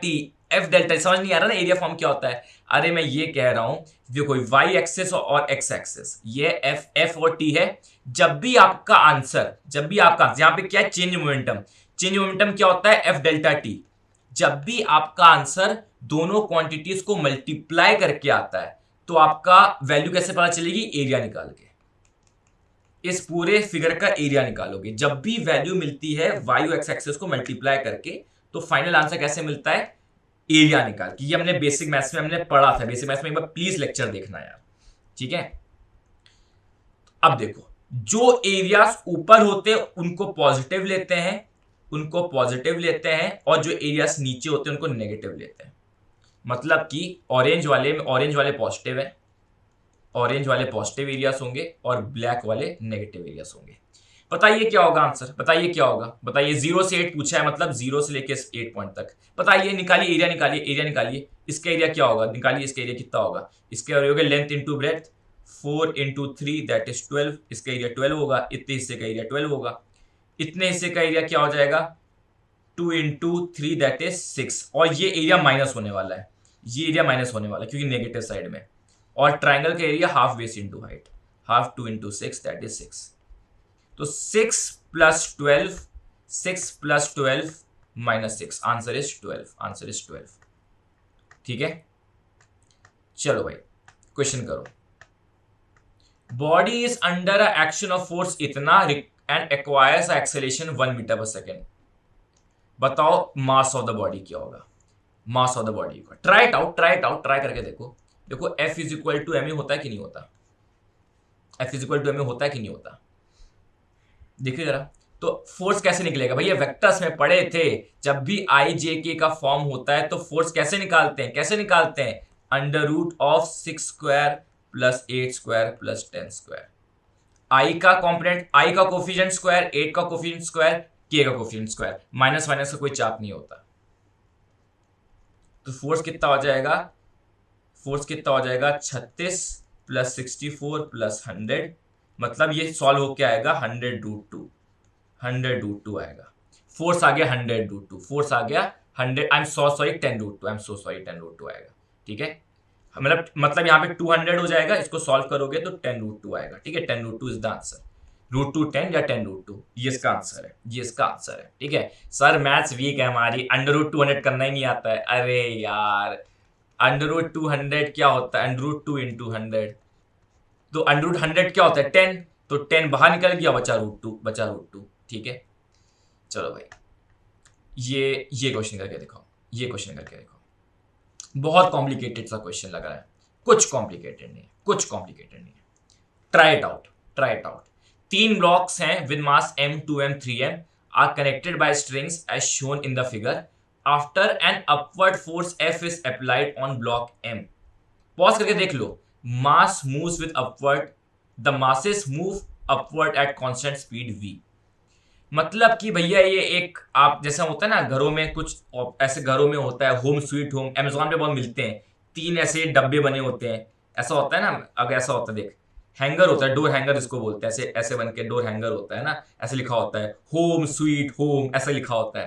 समझ नहीं आ रहा ना, एरिया फॉर्म क्या होता है। अरे मैं ये कह रहा हूं, देखो वाई एक्सेस और एक्स एक्सेस, ये एफ और टी है। जब भी आपका आंसर यहां पे क्या है, चेंज मोमेंटम क्या होता है, एफ डेल्टा टी। जब भी आपका आंसर दोनों क्वांटिटीज को मल्टीप्लाई करके आता है, तो आपका वैल्यू कैसे पता चलेगी, एरिया निकाल के, इस पूरे फिगर का एरिया निकालोगे। जब भी वैल्यू मिलती है वाई और एक्स एक्सेस को मल्टीप्लाई करके, तो फाइनल आंसर कैसे मिलता है, एरिया निकाल के। ये हमने बेसिक मैथ्स में हमने पढ़ा था, बेसिक मैथ्स में एक बार प्लीज लेक्चर देखना यार, ठीक है। अब देखो, जो एरियाज ऊपर होते हैं उनको पॉजिटिव लेते हैं, और जो एरियाज नीचे होते हैं उनको नेगेटिव लेते हैं। मतलब कि ऑरेंज वाले पॉजिटिव है, ऑरेंज वाले पॉजिटिव एरियाज होंगे और ब्लैक वाले नेगेटिव एरियाज होंगे। बताइए क्या होगा आंसर, बताइए क्या होगा, बताइए। 0 से 8 पूछा है, मतलब 0 से लेके 8 पॉइंट तक। बताइए, निकालिए एरिया, निकालिए एरिया, निकालिए। इसका एरिया क्या होगा, निकालिए इसका एरिया कितना होगा। इसके एरिया होगा length into breadth, 4 into 3 that is 12। इसका एरिया 12 होगा, इतने हिस्से का एरिया 12 होगा। इतने हिस्से का एरिया क्या हो जाएगा, 2 इंटू 3 दैट इज 6। और ये एरिया माइनस होने वाला है, ये एरिया माइनस होने वाला है क्योंकि नेगेटिव साइड में। और ट्राइंगल का area half base into height, half 2 into 6 that is 6। तो 6 plus 12, 6 plus 12 minus 6, answer is 12, answer is 12। ठीक है, चलो भाई क्वेश्चन करो। Body is under a action of force इतना and acquires acceleration 1 metre per second. बताओ mass of the body क्या होगा, मास ऑफ द बॉडी का। Try it out, try it out, try करके देखो। देखो F is equal to M होता है कि नहीं होता, F is equal to M होता है कि नहीं होता, देखिए जरा। तो फोर्स कैसे निकलेगा भैया, वेक्टर्स में पढ़े थे, जब भी आई जे के का फॉर्म होता है तो फोर्स कैसे निकालते हैं, कैसे निकालते हैं, under root of 6 square plus 8 square plus 10 square. I का कॉम्पोनेंट, आई का कोफिशिएंट स्क्वायर, 8 का कोफिशिएंट स्क्वायर, के का कोफिशिएंट स्क्वायर, माइनस माइनस का कोई चाप नहीं होता। तो फोर्स कितना हो जाएगा, फोर्स कितना हो जाएगा, 36 प्लस 64 प्लस 100, मतलब ये सॉल्व होके आएगा 100 रूट 2, 100 रूट 2 आएगा। फोर्स आ गया 100 रूट 2, फोर्स आ गया 100, I am so sorry 10 root 2, I am so sorry 10 root 2 आएगा। ठीक है, मतलब यहाँ पे 200 हो जाएगा, इसको सॉल्व करोगे तो 10 रूट 2 आएगा। ठीक है, 10 root 2 is the answer, root 2 10 या 10 रूट 2, ये इसका आंसर है, ये इसका आंसर है। ठीक है सर, मैथ्स वीक है हमारी, अंडर रूट 200 करना ही नहीं आता है। अरे यार, अंडर रूट 200 क्या होता है, अंडर रूट 2 इंटू 100, तो अंडर रूट 100 क्या होता है 10, तो 10 बाहर निकल गया, बचा रूट 2, बचा रूट 2। ठीक है, चलो भाई ये क्वेश्चन करके दिखाओ, ये क्वेश्चन करके दिखाओ। बहुत कॉम्प्लिकेटेड सा क्वेश्चन लग रहा है, कुछ कॉम्प्लिकेटेड नहीं है, कुछ कॉम्प्लिकेटेड नहीं है। Try it out, try it out. 3 blocks हैं with mass m, 2m, 3m are connected by strings as shown in the figure. After an upward force F is applied on block M। Pause करके देख लो, mass moves with upward, the masses move upward at constant speed v। मतलब कि भैया ये एक, आप जैसा होता है ना घरों में, कुछ ऐसे घरों में होता है, होम स्वीट होम, अमेजोन पे बहुत मिलते हैं, 3 ऐसे डब्बे बने होते हैं, ऐसा होता है ना। अगर ऐसा होता है, देख हैंगर होता है, डोर हैंगर इसको बोलते हैं, ऐसे ऐसे बन के डोर हैंगर होता है ना, ऐसे लिखा होता है होम स्वीट होम, ऐसा लिखा होता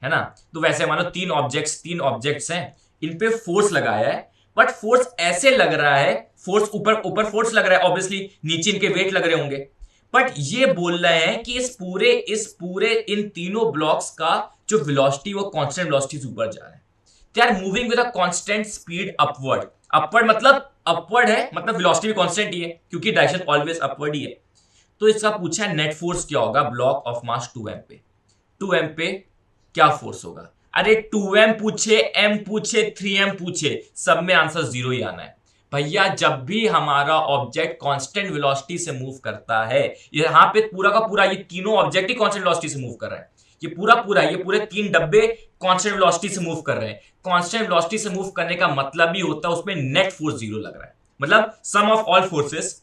है ना। तो वैसे मानो 3 ऑब्जेक्ट्स हैं, इन पे फोर्स लगाया है, बट फोर्स ऐसे लग रहा है, फोर्स ऊपर फोर्स लग रहा है, ऑब्वियसली नीचे इनके वेट लग रहे होंगे, बट ये बोल रहे हैं कि इस पूरे इन तीनों ब्लॉक्स का जो वेलोसिटी वो कांस्टेंट वेलोसिटी से ऊपर जा रहा है। They are moving with a constant speed upward. Upward मतलब अपवर्ड है, मतलब वेलोसिटी भी कांस्टेंट ही है क्योंकि डायरेक्शन ऑलवेज अपवर्ड ही है। तो इसका पूछा है नेट फोर्स क्या होगा ब्लॉक ऑफ मास 2m पे, 2m पे क्या फोर्स होगा। अरे 2m पूछे, m पूछे, 3m पूछे, सब में आंसर 0 ही आना है भैया। जब भी हमारा ऑब्जेक्ट कांस्टेंट वेलोसिटी से मूव करता है, यहाँ पे पूरा का पूरा ये तीनों ऑब्जेक्ट ही कांस्टेंट वेलोसिटी से मूव कर रहा है, ये पूरे 3 डब्बे कांस्टेंट वेलोसिटी से मूव कर रहे हैं। कांस्टेंट वेलोसिटी से मूव करने का मतलब ही होता है उसमें नेट फोर्स 0 लग रहा है, मतलब sum of all forces.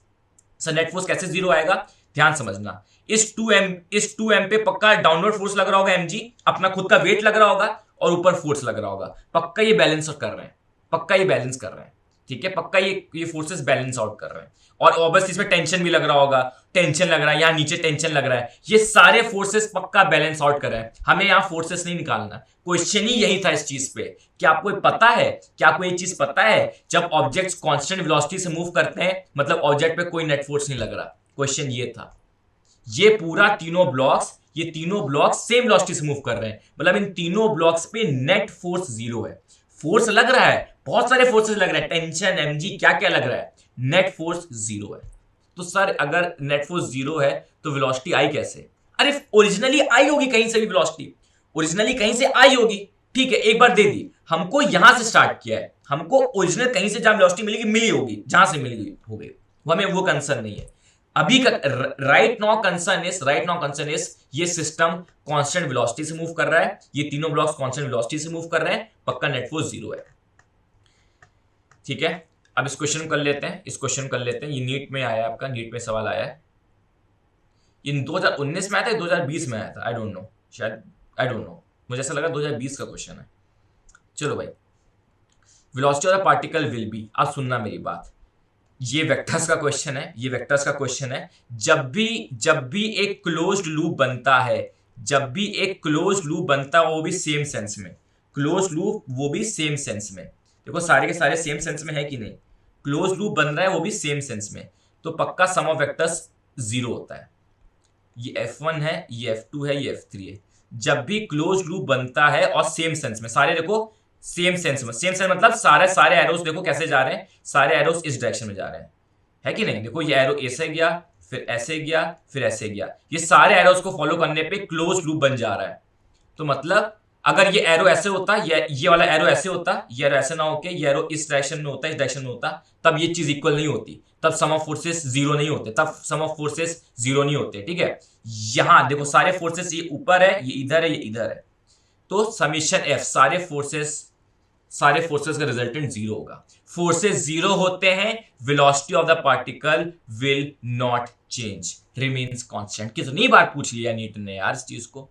Sir net force कैसे 0 आएगा, ध्यान समझना। इस 2m पे पक्का डाउनवर्ड फोर्स लग रहा होगा, mg अपना खुद का वेट लग रहा होगा, और ऊपर फोर्स लग रहा होगा, पक्का ये बैलेंस कर रहे हैं, पक्का ये बैलेंस कर रहे हैं। ठीक है, पक्का ये फोर्सेस बैलेंस आउट कर रहे हैं। और ऑब्वियसली इसमें टेंशन भी लग रहा होगा, टेंशन लग रहा है, यहाँ नीचे टेंशन लग रहा है, ये सारे फोर्सेस पक्का बैलेंस आउट कर रहे हैं। हमें यहाँ फोर्सेस नहीं निकालना, क्वेश्चन ही यही था इस चीज पे। क्या आपको पता है, क्या आपको ये चीज पता है, जब ऑब्जेक्ट्स कांस्टेंट वेलोसिटी से मूव करते हैं मतलब ऑब्जेक्ट पे कोई नेट फोर्स नहीं लग रहा। क्वेश्चन ये था, ये पूरा तीनों ब्लॉक्स सेम वेलोसिटी से मूव कर रहे हैं, मतलब इन तीनों ब्लॉक्स पे नेट फोर्स 0 है। फोर्स लग रहा है, बहुत सारे फोर्सेस लग रहे हैं, टेंशन mg क्या क्या लग रहा है, नेट फोर्स 0 है। तो सर अगर नेट फोर्स 0 है तो वेलोसिटी आई कैसे, अरे ओरिजिनली आई होगी कहीं से भी, वेलोसिटी ओरिजिनली कहीं से आई होगी। ठीक है, एक बार दे दी, हमको यहां से स्टार्ट किया है, हमको ओरिजिनल कहीं से जहां वेलोसिटी मिलेगी मिली होगी, जहां से मिली होगी, हमें वो कंसर्न नहीं है अभी का। राइट नाउ कंसर्न इज ये सिस्टम कांस्टेंट वेलोसिटी से मूव कर रहा है, ये तीनों ब्लॉक्स कांस्टेंट वेलोसिटी से मूव कर रहे हैं, पक्का नेट फोर्स 0 है। ठीक है, अब इस क्वेश्चन कर लेते हैं, ये नीट में आया, आपका नीट में सवाल आया है। इन 2019 में आया था, 2020 में आया था, आई डोंट नो, शायद, आई डोंट नो, मुझे ऐसा लगा 2020 का क्वेश्चन है। चलो भाई, velocity of the particle will be, आप सुनना मेरी बात, ये वेक्टर्स का क्वेश्चन है, ये वेक्टर्स का क्वेश्चन है। जब भी एक क्लोज्ड लूप बनता है, जब भी एक क्लोज्ड लूप बनता है, वो भी सेम सेंस में, क्लोज्ड लूप वो भी सेम सेंस में, देखो सारे के सारे सेम सेंस में है कि नहीं, क्लोज्ड लूप बन रहा है वो भी सेम सेंस में, तो पक्का सम ऑफ वेक्टर्स 0 होता है। ये F1 है, ये F2 है, ये F3 है। जब भी क्लोज लूप बनता है और सेम सेंस में, सारे देखो सेम सेंस में, सेम सेंस मतलब सारे एरोस देखो कैसे जा रहे हैं, सारे एरोस इस डायरेक्शन में जा रहे हैं, है कि नहीं। देखो ये एरो ऐसे गया, फिर ऐसे गया, फिर ऐसे गया, ये सारे एरोस को फॉलो करने पे क्लोज लूप बन जा रहा है। तो मतलब अगर ये एरो ऐसे होता, ये वाला एरो ऐसे होता, ये एरो ऐसे ना होके ये एरो इस डायरेक्शन में होता, इस डायरेक्शन में होता, तब ये चीज इक्वल नहीं होती, तब सम ऑफ फोर्सेस 0 नहीं होते, तब सम ऑफ फोर्सेस 0 नहीं होते, ठीक है। यहां देखो सारे फोर्सेस, ये ऊपर है, ये इधर है, ये इधर है, तो समीशन एफ सारे फोर्सेस का रिजल्टेंट 0 होगा। फोर्सेस 0 होते हैं, velocity of the particle will not change, remains constant. कितनी बार पूछ लिया नीट ने यार इस चीज को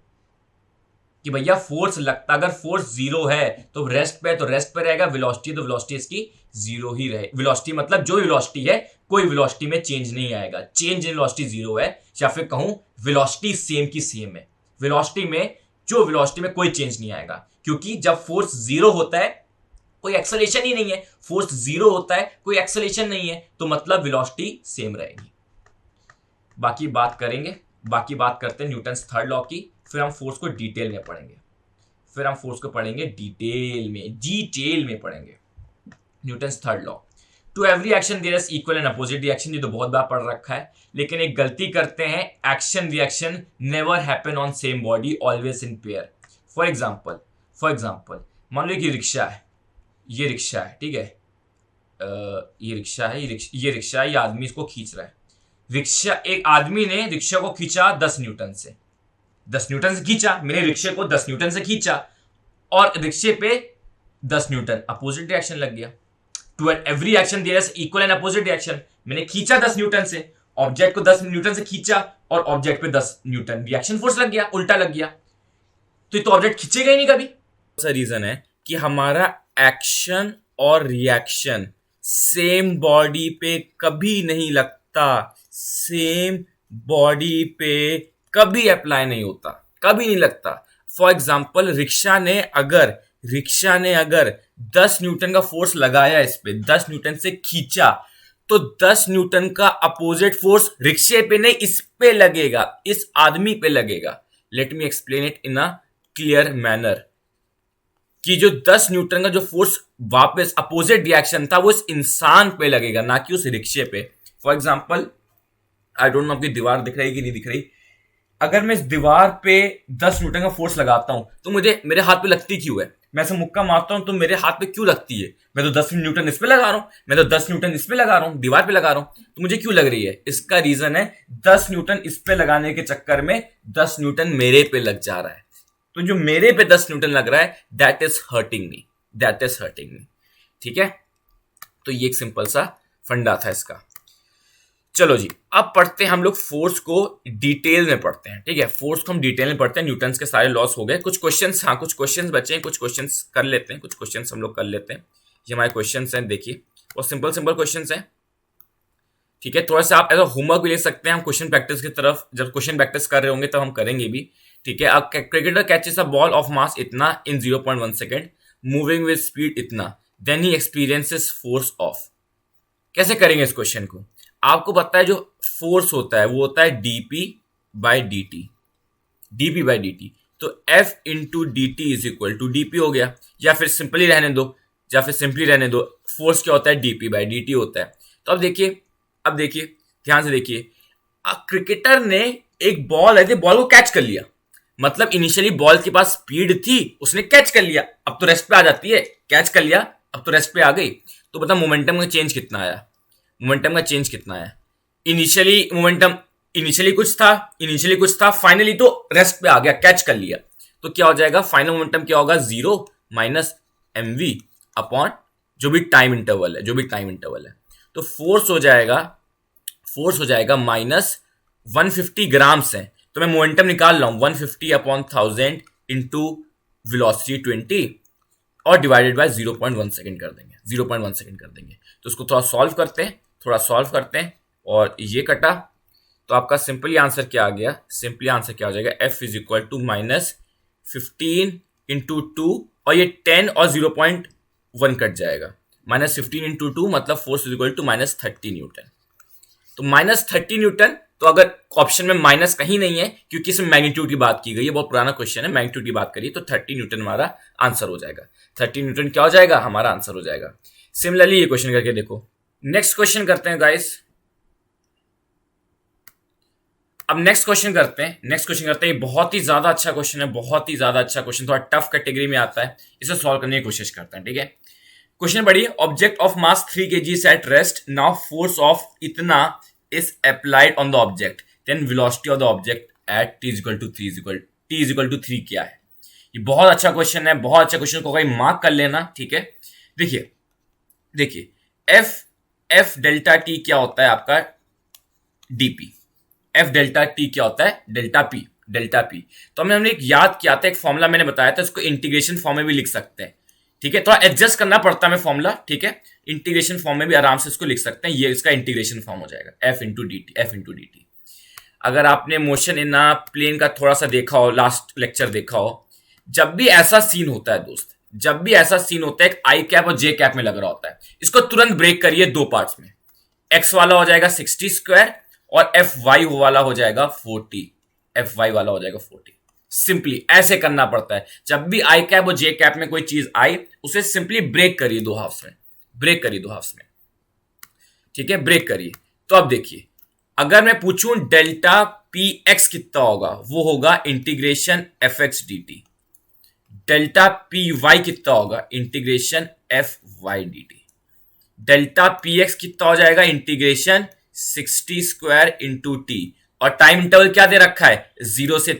कि भैया फोर्स लगता, अगर फोर्स 0 है तो रेस्ट पे, तो रेस्ट पे रहेगा, वेलोसिटी तो वेलोसिटी इसकी 0 ही रहे, वेलोसिटी मतलब जो वेलोसिटी है, कोई वेलोसिटी में चेंज नहीं आएगा, चेंज इन वेलोसिटी 0 है, या फिर कहूं वेलोसिटी सेम की सेम है, वेलोसिटी में जो वेलोसिटी में कोई चेंज नहीं आएगा, क्योंकि जब फोर्स 0 होता है कोई एक्सेलरेशन ही नहीं है, फोर्स 0 होता है कोई एक्सेलरेशन नहीं है, तो मतलब वेलोसिटी सेम रहेगी। बाकी बात करते हैं न्यूटन्स थर्ड लॉ की, फिर हम फोर्स को डिटेल में पढ़ेंगे, डिटेल में पढ़ेंगे Newton's third law. To every action there is equal and opposite reaction, ये तो बहुत बार पढ़ रखा है, लेकिन एक गलती करते हैं, action reaction never happen on same body, always in pair. For example मान लो कि रिक्शा है, ये रिक्शा है, ठीक है, ये रिक्शा है, ये आदमी इसको खींच रहा है, एक आदमी ने रिक्शा को खींचा 10 न्यूटन से, 10 न्यूटन से खींचा, मैंने रिक्शे को 10 न्यूटन से खींचा, और रिक्शे पे 10 न्यूटन, अपोजिट रिएक्शन लग गया। To every action there is equal and opposite reaction, मैंने खींचा 10 न्यूटन से, ऑब्जेक्ट को 10 न्यूटन से खींचा, और ऑब्जेक्ट पे 10 न्यूटन रिएक्शन फोर्स लग गया, उल्टा लग गया, तो ऑब्जेक्ट खींचेगा ही नहीं कभी। ऐसा रीजन है कि हमारा एक्शन और रिएक्शन सेम बॉडी पे कभी नहीं लगता, सेम बॉडी पे कभी अप्लाई नहीं होता, कभी नहीं लगता। फॉर एग्जाम्पल रिक्शा ने अगर 10 न्यूटन का फोर्स लगाया इस पे, 10 न्यूटन से खींचा, तो 10 न्यूटन का अपोजिट फोर्स रिक्शे पे नहीं, इस पे लगेगा, इस आदमी पे लगेगा। Let me explain it in a clear manner, कि जो 10 न्यूटन का जो फोर्स वापस अपोजिट रिएक्शन था वो इस इंसान पे लगेगा, ना कि उस रिक्शे पे। For example, I don't know आपकी दीवार दिख रही कि नहीं दिख रही, अगर मैं इस दीवार पे 10 न्यूटन का फोर्स लगाता हूं तो मेरे हाथ पे लगती क्यों है? मैं ऐसे मुक्का मारता हूं तो मेरे हाथ पे क्यों लगती है? मैं तो 10 न्यूटन इस पे लगा रहा हूं, दीवार पे लगा रहा हूं, तो मुझे क्यों लग रही है? इसका रीजन है 10 न्यूटन इस पे लगाने के चक्कर में 10 न्यूटन मेरे पे लग जा रहा है, तो जो मेरे पे 10 न्यूटन लग रहा है दैट इज हर्टिंग मी, ठीक है। तो ये एक सिंपल सा फंडा था इसका। चलो जी, अब पढ़ते हैं हम लोग फोर्स को डिटेल में पढ़ते हैं, ठीक है। फोर्स को हम डिटेल में पढ़ते हैं, न्यूटन्स के सारे लॉस हो गए, कुछ क्वेश्चंस बचे हैं, कुछ क्वेश्चंस कर लेते हैं, ये हमारे क्वेश्चंस हैं, देखिए और सिंपल क्वेश्चंस हैं, ठीक है। थोड़ा सा आप ऐसा होमवर्क भी ले सकते हैं, हम क्वेश्चन प्रैक्टिस की तरफ, जब क्वेश्चन प्रैक्टिस कर रहे होंगे तब हम करेंगे भी, ठीक है। अब cricketer catches a ball of mass इतना in 0.1 second, moving with speed इतना, देन ही एक्सपीरियंसेस फोर्स ऑफ। कैसे करेंगे इस क्वेश्चन को? आपको पता है जो फोर्स होता है वो होता है dp बाई dt, तो F into dt is equal to dp हो गया, या फिर सिंपली रहने दो, फोर्स क्या होता है? dp बाई dt होता है। तो अब देखिए ध्यान से देखिए, क्रिकेटर ने एक बॉल है, बॉल को कैच कर लिया, मतलब इनिशियली बॉल के पास स्पीड थी, उसने कैच कर लिया, अब तो रेस्ट पे आ जाती है, कैच कर लिया अब तो रेस्ट पे आ गई, तो पता मोमेंटम का चेंज कितना आया? इनिशियली कुछ था, फाइनली तो रेस्ट पे आ गया, कैच कर लिया, तो क्या हो जाएगा? फाइनल मोमेंटम क्या होगा? 0 माइनस mv अपॉन जो भी टाइम इंटरवल है, तो फोर्स हो जाएगा माइनस 150 ग्राम्स है, तो मैं मोमेंटम निकाल रहा हूं 150 अपॉन 1000 इंटू वेलोसिटी 20 और डिवाइडेड बाय 0.1 सेकंड कर देंगे, 0.1 सेकंड कर देंगे। तो उसको थोड़ा सॉल्व करते हैं, थोड़ा सॉल्व करते हैं, और ये कटा तो आपका सिंपली आंसर क्या आ गया, सिंपली आंसर क्या हो जाएगा, F is equal to -15 into 2 और ये 10 और 0.1 कट जाएगा, -15 इंटू 2 मतलब force is equal to -30 newton. तो -30 न्यूटन, तो अगर ऑप्शन में माइनस कहीं नहीं है क्योंकि इसमें मैग्नीट्यूड की बात की गई है, बहुत पुराना क्वेश्चन है, मैग्नीट्यूड की बात करिए तो 30 न्यूटन हमारा आंसर हो जाएगा। 30 न्यूटन क्या हो जाएगा, हमारा आंसर हो जाएगा। सिमिलरली ये क्वेश्चन करके देखो। नेक्स्ट क्वेश्चन करते हैं गाइस। अब नेक्स्ट क्वेश्चन करते हैं, ये बहुत ही ज्यादा अच्छा क्वेश्चन है, बहुत ही ज्यादा अच्छा क्वेश्चन, थोड़ा टफ कैटेगरी में आता है, इसे सॉल्व करने की कोशिश करते हैं, ठीक है। क्वेश्चन बढ़िए, object of mass 3 kg is at rest, now force of इतना is applied on the object, then velocity of the object at t is equal to 3 क्या है। ये बहुत अच्छा क्वेश्चन है, बहुत अच्छा क्वेश्चन को कहीं मार्क कर लेना, ठीक है। देखिए एफ डेल्टा टी क्या होता है आपका, डीपी। एफ डेल्टा टी क्या होता है, डेल्टा पी। तो हमने एक याद किया था, एक फॉर्मूला मैंने बताया था, इसको इंटीग्रेशन फॉर्म में भी लिख सकते हैं, ठीक है। थोड़ा एडजस्ट करना पड़ता है हमें फॉर्मूला, ठीक है। इंटीग्रेशन फॉर्म में भी आराम से इसको लिख सकते हैं, ये इसका इंटीग्रेशन फॉर्म हो जाएगा, एफ इंटू डी टी। अगर आपने मोशन इन प्लेन का थोड़ा सा देखा हो, लास्ट लेक्चर देखा हो, जब भी ऐसा सीन होता है दोस्त, जब भी ऐसा सीन होता है, एक आई कैप और जे कैप में लग रहा होता है, इसको तुरंत ब्रेक करिए दो पार्ट्स में। एक्स वाला हो जाएगा 60 स्क्वायर और एफ वाई वाला हो जाएगा 40। सिंपली ऐसे करना पड़ता है, जब भी आई कैप और जे कैप में कोई चीज आई, उसे सिंपली ब्रेक करिए दो हाफ्स में, ठीक है, ब्रेक करिए। तो अब देखिए, अगर मैं पूछूं डेल्टा पी एक्स कितना होगा, वो होगा integration F X D T. Delta P Y कितना होगा, integration F Y D T. Delta P X कितना हो जाएगा, इंटीग्रेशन 60 स्क्वायर इंटू टी, और टाइम इंटरवल क्या दे रखा है, 0 से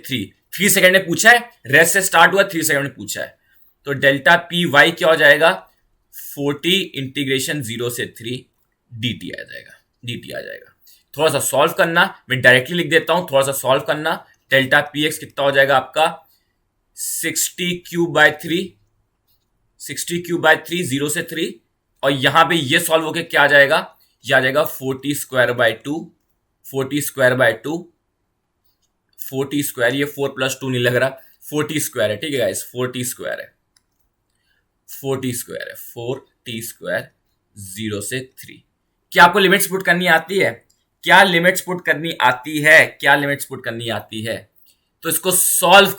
3 सेकंड में पूछा है, रेस्ट से स्टार्ट हुआ, 3 सेकंड में पूछा है। तो डेल्टा पी वाई क्या हो जाएगा, 40 इंटीग्रेशन 0 से 3 dt आ जाएगा। थोड़ा सा सॉल्व करना, मैं डायरेक्टली लिख देता हूं, थोड़ा सा सॉल्व करना। डेल्टा पी एक्स कितना हो जाएगा आपका, 60 क्यूब बाय 3 0 से 3, और यहां पे ये सॉल्व होके क्या आ जाएगा, ये आ जाएगा 40 स्क्वायर बाय 2, 40 स्क्वायर, ये 4 + 2 नहीं लग रहा, 40 स्क्वायर है, ठीक है गाइस, 40 स्क्वायर है 40 स्क्वायर 0 से 3। क्या आपको लिमिट्स पुट करनी आती है, क्या लिमिट्स पुट करनी आती है? तो इसको सॉल्व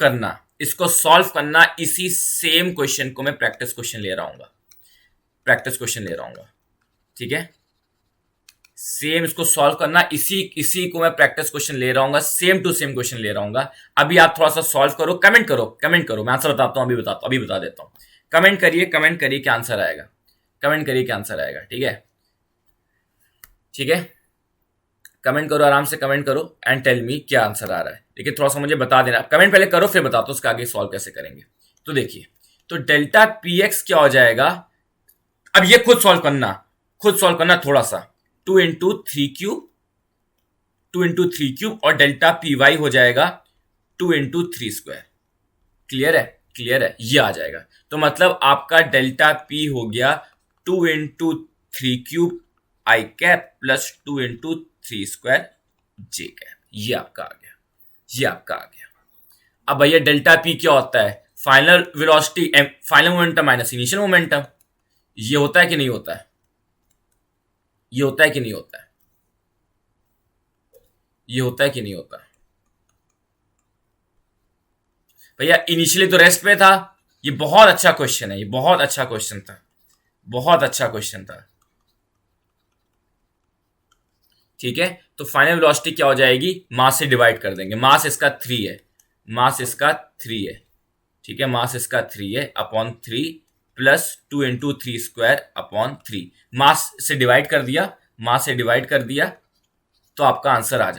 करना, इसी सेम क्वेश्चन को मैं प्रैक्टिस क्वेश्चन ले रहा हूं, ठीक है। सेम इसको सॉल्व करना, इसी को मैं प्रैक्टिस क्वेश्चन ले रहा हूं, सेम टू सेम क्वेश्चन ले रहा हूं। अभी आप थोड़ा सा सॉल्व करो, कमेंट करो, मैं आंसर बताता हूं, अभी बता देता हूं। कमेंट करिए क्या आंसर आएगा, ठीक है। कमेंट करो, आराम से कमेंट करो एंड टेल मी क्या आंसर आ रहा है। देखिए थोड़ा सा मुझे बता देना, कमेंट पहले करो फिर बताओ तो उसका आगे सॉल्व कैसे करेंगे। तो देखिए, तो डेल्टा पी एक्स क्या हो जाएगा, अब ये खुद सॉल्व करना थोड़ा सा, 2 इंटू 3 क्यूब और डेल्टा पी वाई हो जाएगा 2 इंटू 3 स्क्वायर। क्लियर है, ये आ जाएगा। तो मतलब आपका डेल्टा पी हो गया 2 इंटू 3 क्यूब आई कैप प्लस 2 इंटू 3 स्क्वायर जे कैप, ये आपका आ गया। अब भैया डेल्टा पी क्या होता है, final velocity, final momentum minus initial momentum. ये होता है कि नहीं होता है, ये होता है कि नहीं होता है भैया। इनिशियली तो रेस्ट पे था। ये बहुत अच्छा क्वेश्चन है, बहुत अच्छा क्वेश्चन था, ठीक है। तो फाइनल वेलोसिटी क्या हो जाएगी, मास से डिवाइड कर देंगे, मास इसका 3 है, ठीक है, मास इसका 3 है upon 3 plus 2 into 3 square upon 3। मास से डिवाइड कर दिया, तो आपका आंसर आ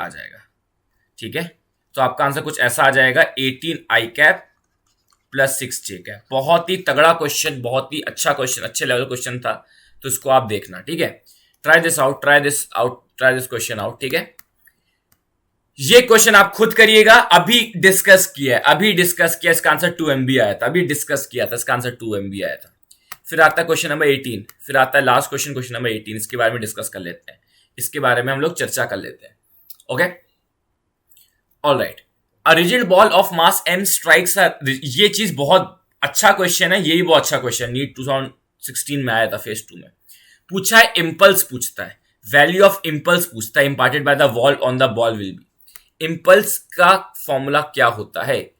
जाएगा, ठीक है। तो आपका आंसर कुछ ऐसा आ जाएगा, 18 आई कैप प्लस 6 जे कैप। बहुत ही तगड़ा क्वेश्चन, बहुत ही अच्छा क्वेश्चन, अच्छे लेवल क्वेश्चन था, तो इसको आप देखना, ठीक है। ट्राई दिस क्वेश्चन आउट, ठीक है। ये क्वेश्चन आप खुद करिएगा, अभी डिस्कस किया है, इसका आंसर 2 MB आया था, अभी डिस्कस किया था, इसका आंसर 2 MB आया था। फिर आता है क्वेश्चन नंबर 18, फिर आता है लास्ट क्वेश्चन नंबर 18, इसके बारे में डिस्कस कर लेते हैं, इसके बारे में हम लोग चर्चा कर लेते हैं। Okay, alright. A rigid ball of mass m strikes, ये चीज बहुत अच्छा क्वेश्चन है, ये भी बहुत अच्छा क्वेश्चन, नीट 2016 में आया था फेज 2 में। पूछा है इंपल्स, पूछता है वैल्यू ऑफ इंपल्स, पूछता है imparted by the wall on the ball will be. Impulse का फॉर्मूला क्या होता है?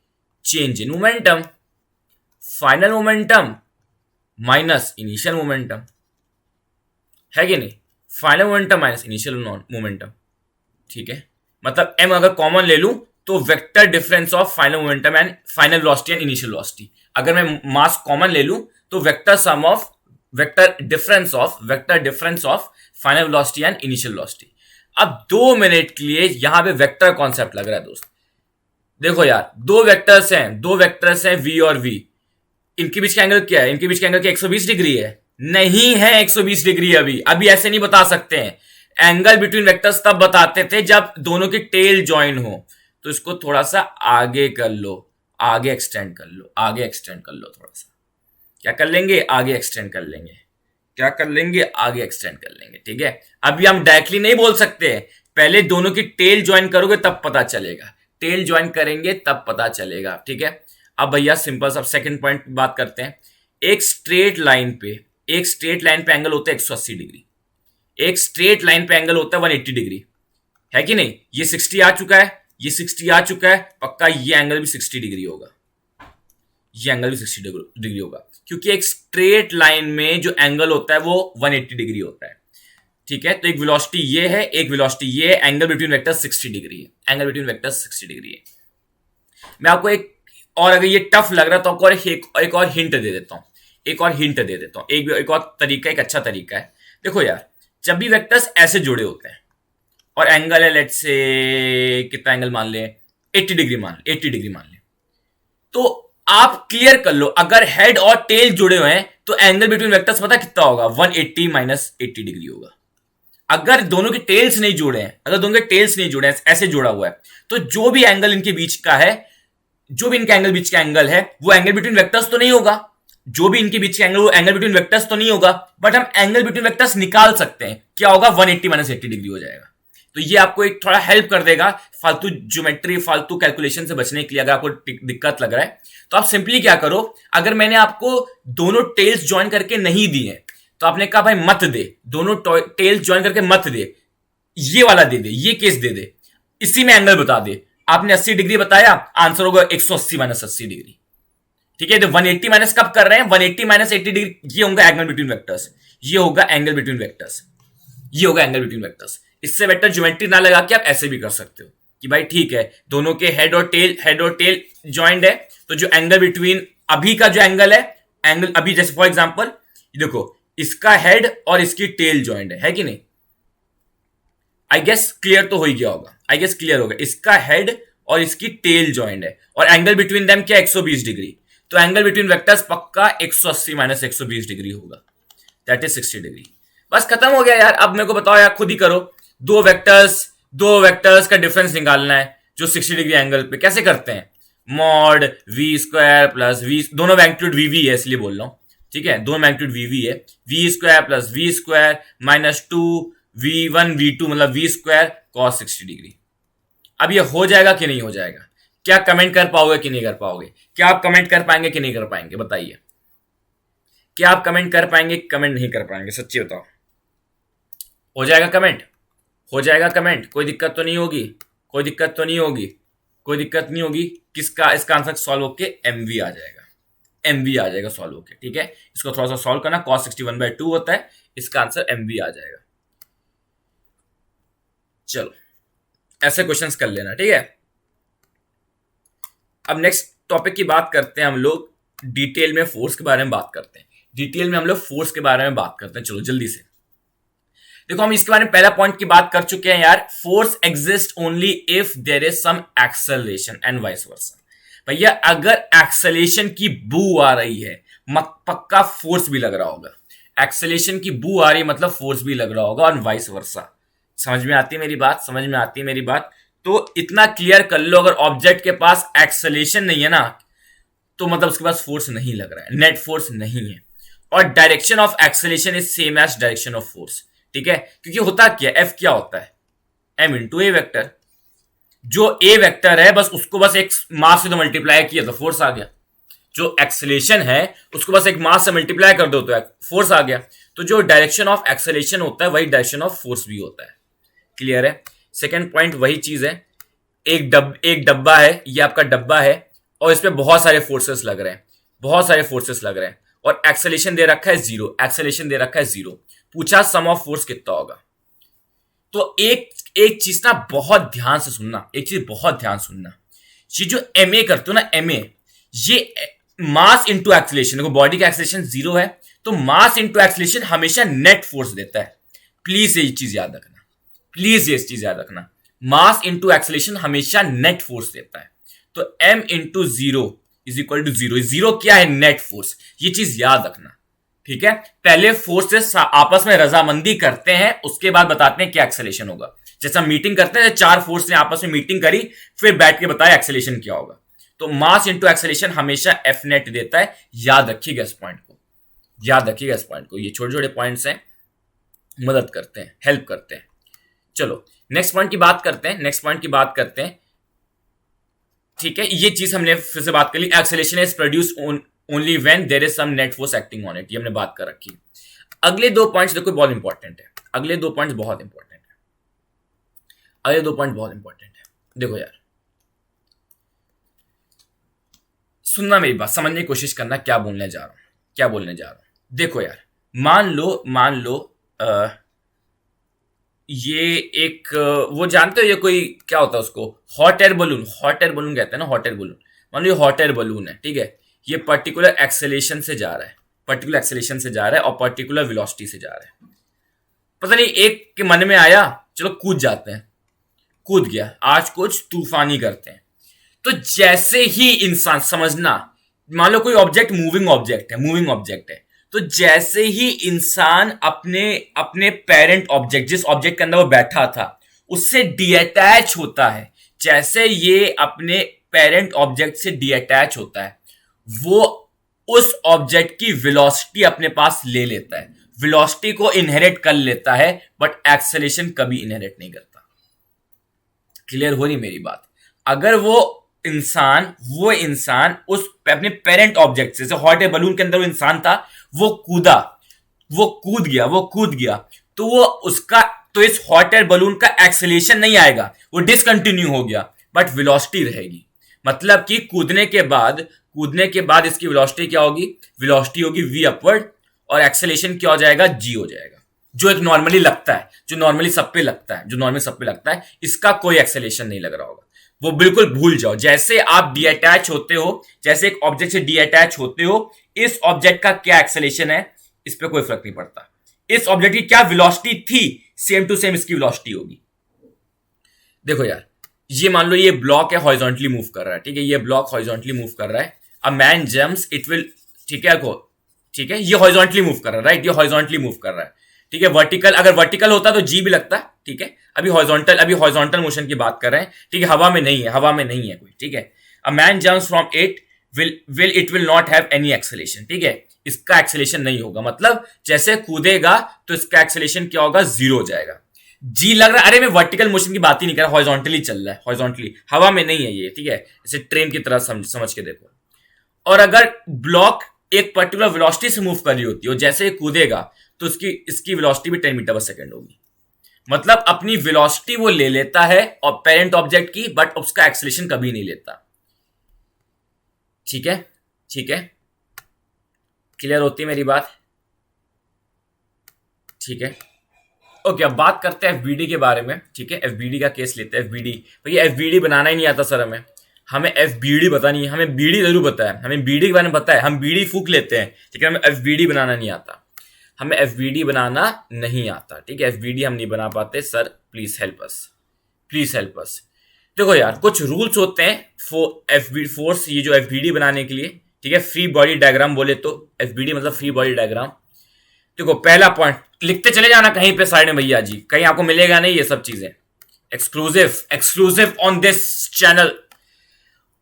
Change in momentum, final momentum minus initial momentum, है कि नहीं? Final momentum minus initial momentum, ठीक है। मतलब m अगर कॉमन ले लूं तो vector difference of final momentum and final velocity and initial velocity. अगर मैं मास कॉमन ले लूं तो vector sum of vector difference of final velocity and initial velocity. अब 2 मिनट के लिए यहां पे वेक्टर कॉन्सेप्ट लग रहा है दोस्त। देखो यार, दो वेक्टर्स हैं v और v, इनके बीच का एंगल क्या है? इनके बीच का एंगल क्या 120 डिग्री है? नहीं है 120 डिग्री। अभी ऐसे नहीं बता सकते हैं। एंगल बिटवीन वेक्टर्स तब बताते थे जब दोनों की टेल ज्वाइन हो। तो इसको थोड़ा सा आगे कर लो, आगे एक्सटेंड कर लो थोड़ा सा। क्या कर लेंगे? आगे एक्सटेंड कर लेंगे। ठीक है, अभी हम डायरेक्टली नहीं बोल सकते, पहले दोनों की टेल ज्वाइन करोगे तब पता चलेगा, टेल ज्वाइन करेंगे तब पता चलेगा। ठीक है, अब भैया सिंपल सा सेकंड पॉइंट बात करते हैं। एक स्ट्रेट लाइन पे एंगल होता है 180 डिग्री, एक स्ट्रेट लाइन पे एंगल होता है 180 डिग्री, है कि नहीं? ये 60 आ चुका है, पक्का ये एंगल भी 60 डिग्री होगा, क्योंकि एक स्ट्रेट लाइन में जो एंगल होता है वो 180 डिग्री होता है। ठीक है, तो एक वेलोसिटी ये है, एक वेलोसिटी ये है, एंगल बिटवीन वेक्टर 60 डिग्री है। मैं आपको एक और, अगर ये टफ लग रहा है तो आपको एक और हिंट दे देता हूं, एक और तरीका, एक अच्छा तरीका है। देखो यार, जब भी वेक्टर्स ऐसे जुड़े होते हैं और एंगल है, लेट्स से कितना एंगल मान ले, 80 डिग्री मान ले, तो आप क्लियर कर लो, अगर हेड और टेल जुड़े हुए हैं तो एंगल बिटवीन वेक्टर्स पता कितना होगा? 180 माइनस 80 डिग्री होगा। अगर दोनों के टेल्स नहीं जुड़े हैं, ऐसे जुड़ा हुआ है, तो जो भी एंगल इनके बीच का है, जो भी इनके एंगल बीच का एंगल है, वो एंगल बिटवीन वेक्टर्स तो नहीं होगा। बट हम एंगल बिटवीन वेक्टर्स निकाल सकते हैं, क्या होगा? 180 माइनस 80 डिग्री हो जाएगा। तो ये आपको एक थोड़ा हेल्प कर देगा फालतू ज्योमेट्री, फालतू कैलकुलेशन से बचने के लिए। अगर आपको दिक्कत लग रहा है तो आप सिंपली क्या करो, अगर मैंने आपको दोनों टेल्स ज्वाइन करके नहीं दिए तो आपने कहा भाई मत दे, दोनों टेल्स ज्वाइन करके मत दे, ये वाला दे दे, ये केस दे दे, इसी में एंगल बता दे। आपने 80 डिग्री बताया, आंसर होगा 180 माइनस 80 डिग्री। ठीक है, तो 180 माइनस कब कर रहे हैं? 180 माइनस 80 डिग्री, ये होगा एंगल बिटवीन वेक्टर्स, इससे बेटर ज्योमेट्री ना लगा के आप ऐसे भी कर सकते हो कि भाई ठीक है, दोनों के हेड और टेल ज्वाइंट है, तो जो एंगल बिटवीन अभी का जो एंगल है, एंगल अभी जैसे फॉर एग्जांपल देखो, इसका हेड और इसकी टेल ज्वाइंट है कि नहीं? आई गेस क्लियर तो हो ही गया होगा। इसका हेड और इसकी टेल ज्वाइंट है और एंगल बिटवीन देम क्या? 120 डिग्री। तो एंगल बिटवीन वेक्टर्स पक्का 180 माइनस 120 डिग्री होगा, दैट इज 60 डिग्री। बस खत्म हो गया यार। अब मेरे को बताओ यार, खुद ही करो। दो वेक्टर्स का डिफरेंस निकालना है जो 60 डिग्री एंगल पे। कैसे करते हैं? Mod V square plus V, दोनों मैग्नीट्यूड वी है इसलिए बोल रहा हूं। ठीक है, दोनों मैग्नीट्यूड वी है। V square plus V square minus 2v1 v2 मतलब वी स्क्वायर कॉस 60 डिग्री। अब ये हो जाएगा कि नहीं हो जाएगा? क्या कमेंट कर पाओगे कि नहीं कर पाओगे? क्या आप कमेंट कर पाएंगे कि नहीं कर पाएंगे? बताइए, क्या आप कमेंट कर पाएंगे? कमेंट नहीं कर पाएंगे? सच्ची बताओ। हो जाएगा कमेंट? कोई दिक्कत तो नहीं होगी? किसका? इसका आंसर सॉल्व होके एमवी आ जाएगा सॉल्व होके। ठीक है, इसको थोड़ा सा सॉल्व करना। cos 61/2 होता है, इसका आंसर एमवी आ जाएगा। चलो ऐसे क्वेश्चंस कर लेना। ठीक है, अब नेक्स्ट टॉपिक की बात करते हैं हम लोग। डिटेल में फोर्स के बारे में बात करते हैं। चलो जल्दी से देखो, हम इसके बारे में पहला पॉइंट की बात कर चुके हैं यार। Force exist only if there is some acceleration and vice versa. भैया अगर एक्सेलरेशन की बू आ रही है, पक्का फोर्स भी लग रहा होगा। एक्सेलरेशन की बू आ रही है मतलब फोर्स भी लग रहा होगा, और वाइस वर्सा। समझ में आती है मेरी बात? तो इतना क्लियर कर लो, अगर ऑब्जेक्ट के पास एक्सेलेरेशन नहीं है ना तो मतलब उसके पास फोर्स नहीं लग रहा है, नेट फोर्स नहीं है। और direction of acceleration is same as direction of force, ठीक है, क्योंकि होता क्या है, एफ क्या होता है, एम इंटू ए वेक्टर। जो ए वेक्टर है बस उसको बस एक मास से तो मल्टीप्लाई किया तो फोर्स आ गया, जो एक्सेलेरेशन है उसको बस एक मास से मल्टीप्लाई कर दो तो फोर्स आ गया। तो जो डायरेक्शन ऑफ एक्सेलेरेशन होता है वही डायरेक्शन ऑफ फोर्स भी होता है। क्लियर है? सेकेंड पॉइंट वही चीज है, एक डब्बा है, ये आपका डब्बा है और इस पे बहुत सारे फोर्सेस लग रहे हैं, बहुत सारे फोर्सेस लग रहे हैं और एक्सेलेरेशन दे रखा है जीरो, एक्सेलेरेशन दे रखा है जीरो। पूछा सम ऑफ फोर्स कितना होगा। तो एक चीज ना बहुत ध्यान से सुनना, एक चीज बहुत ध्यान सुनना, ये जो एमए करते हो ना, एमए, ये मास इंटू एक्सेलेरेशन, देखो बॉडी का एक्सेलेरेशन जीरो है तो मास इंटू एक्सेलेरेशन हमेशा नेट फोर्स देता है। प्लीज ये चीज याद रखना, प्लीज ये चीज याद रखना, मास इंटू एक्सेलेरेशन हमेशा नेट फोर्स देता है। तो M into zero is equal to zero, zero क्या है, नेट फोर्स, ये चीज याद रखना, ठीक है। पहले फोर्सेस आपस में रजामंदी करते हैं, उसके बाद बताते हैं क्या एक्सेलेरेशन होगा। जैसा मीटिंग करते हैं, चार फोर्स ने आपस में मीटिंग करी, फिर बैठ के बताया एक्सेलेरेशन क्या होगा। तो मास इंटू एक्सेलेरेशन हमेशा एफ नेट देता है, याद रखिएगा इस पॉइंट को, याद रखिएगा इस पॉइंट को। ये छोटे छोटे पॉइंट्स हैं, मदद करते हैं, हेल्प करते हैं। चलो नेक्स्ट पॉइंट की बात करते हैं, नेक्स्ट पॉइंट की बात करते हैं, ठीक है। ये चीज हमने फिर से बात कर ली, acceleration is produced only when there is some net force acting on it, ये हमने बात कर रखी है। अगले दो पॉइंट्स देखो बहुत इंपॉर्टेंट है, अगले दो पॉइंट्स बहुत इंपॉर्टेंट है, अगले दो पॉइंट बहुत इंपॉर्टेंट है। देखो यार, सुनना मेरी बात, समझने की कोशिश करना क्या बोलने जा रहा हूं, क्या बोलने जा रहा हूं। देखो यार, मान लो ये एक वो जानते हो ये कोई क्या होता है उसको, hot air balloon, hot air balloon कहते हैं ना, हॉट एयर बलून। मान लो ये हॉट एयर बलून है, ठीक है, ये पर्टिकुलर एक्सेलेरेशन से जा रहा है, पर्टिकुलर एक्सेलेरेशन से जा रहा है और पर्टिकुलर वेलोसिटी से जा रहा है। पता नहीं एक के मन में आया चलो कूद जाते हैं, कूद गया, आज कुछ तूफानी करते हैं। तो जैसे ही इंसान, समझना, मान लो कोई ऑब्जेक्ट मूविंग ऑब्जेक्ट है, मूविंग ऑब्जेक्ट है, तो जैसे ही इंसान अपने पेरेंट ऑब्जेक्ट, जिस ऑब्जेक्ट के अंदर वो बैठा था, उससे डीअटैच होता है, जैसे ये अपने पेरेंट ऑब्जेक्ट से डीअटैच होता है, वो उस ऑब्जेक्ट की वेलोसिटी अपने पास ले लेता है, वेलोसिटी को इनहेरिट कर लेता है, बट एक्सेलेरेशन कभी इनहेरिट नहीं करता। क्लियर हो रही मेरी बात? अगर वो इंसान उस अपने पेरेंट ऑब्जेक्ट से, जैसे हॉट एयर बलून के अंदर वो इंसान था, वो कूद गया, तो वो उसका, तो इस हॉट एयर बलून का एक्सेलेरेशन नहीं आएगा, वो डिसकंटिन्यू हो गया, बट वेलोसिटी रहेगी। मतलब कि कूदने के बाद इसकी वेलोसिटी क्या होगी, वेलोसिटी होगी v अपवर्ड, और एक्सेलेरेशन क्या हो जाएगा, g हो जाएगा, जो एक नॉर्मली लगता है, जो नॉर्मली सब पे लगता है, इसका कोई एक्सेलेरेशन नहीं लग रहा होगा, वो बिल्कुल भूल जाओ। जैसे आप डीअटैच होते हो, जैसे एक ऑब्जेक्ट से डीअटैच होते हो, इस ऑब्जेक्ट का क्या एक्सेलेरेशन है इस पे कोई फर्क नहीं पड़ता, इस ऑब्जेक्ट की क्या वेलोसिटी थी, सेम टू सेम इसकी वेलोसिटी होगी। देखो यार, ये मान लो ये ब्लॉक है, हॉरिजॉन्टली मूव कर रहा है, ठीक है, ये ब्लॉक हॉरिजॉन्टली मूव कर रहा है, a man jumps it will, ठीक है, ये हॉरिजॉन्टली मूव कर रहा है, राइट, ये हॉरिजॉन्टली मूव कर रहा है, ठीक है। वर्टिकल, अगर वर्टिकल होता तो जी भी लगता, ठीक है। अभी हॉरिजॉन्टल मोशन की बात कर रहे हैं, ठीक है, हवा में नहीं है कोई, ठीक है। A man jumps from it will not have any acceleration, ठीक है, इसका एक्सेलेरेशन नहीं होगा, मतलब जैसे कूदेगा तो इसका एक्सेलेरेशन क्या होगा, जीरो हो जाएगा। जी लग रहा है, अरे मैं वर्टिकल मोशन की बात ही नहीं कर रहा, हॉरिजॉन्टली चल रहा है, हॉरिजॉन्टली, हवा में नहीं है ये, ठीक है, जैसे ट्रेन की तरह समझ के देखो। और अगर ब्लॉक एक पर्टिकुलर वेलोसिटी से मूव कर रही होती है, जैसे ही कूदेगा तो इसकी वेलोसिटी भी 10 मीटर पर सेकंड होगी, मतलब अपनी वेलोसिटी वो ले लेता है और पेरेंट ऑब्जेक्ट की, बट उसका एक्सेलेरेशन कभी नहीं लेता। ठीक है, क्लियर होती है मेरी बात? ठीक है, ओके। अब बात करते हैं एफबीडी के बारे में, ठीक है, एफबीडी का केस लेते हैं। एफबीडी, भैया एफबीडी बनाना ही नहीं आता सर, हमें एफबीडी पता नहीं है, हमें बीडी जरूर पता है, हमें बीडी के बारे में पता है, हम बीडी फूक लेते हैं, ठीक है, हमें एफबीडी बनाना नहीं आता, हमें एफबीडी बनाना नहीं आता, ठीक है, एफबीडी हम नहीं बना पाते सर, प्लीज हेल्प अस। देखो यार, कुछ रूल्स होते हैं फोर्स, ये जो एफबीडी बनाने के लिए, ठीक है, फ्री बॉडी डायग्राम बोले तो एफबीडी मतलब फ्री बॉडी डायग्राम। देखो पहला पॉइंट लिखते चले जाना कहीं पे साइड में भैया जी, कहीं आपको मिलेगा नहीं ये सब चीजें। exclusive on this channel.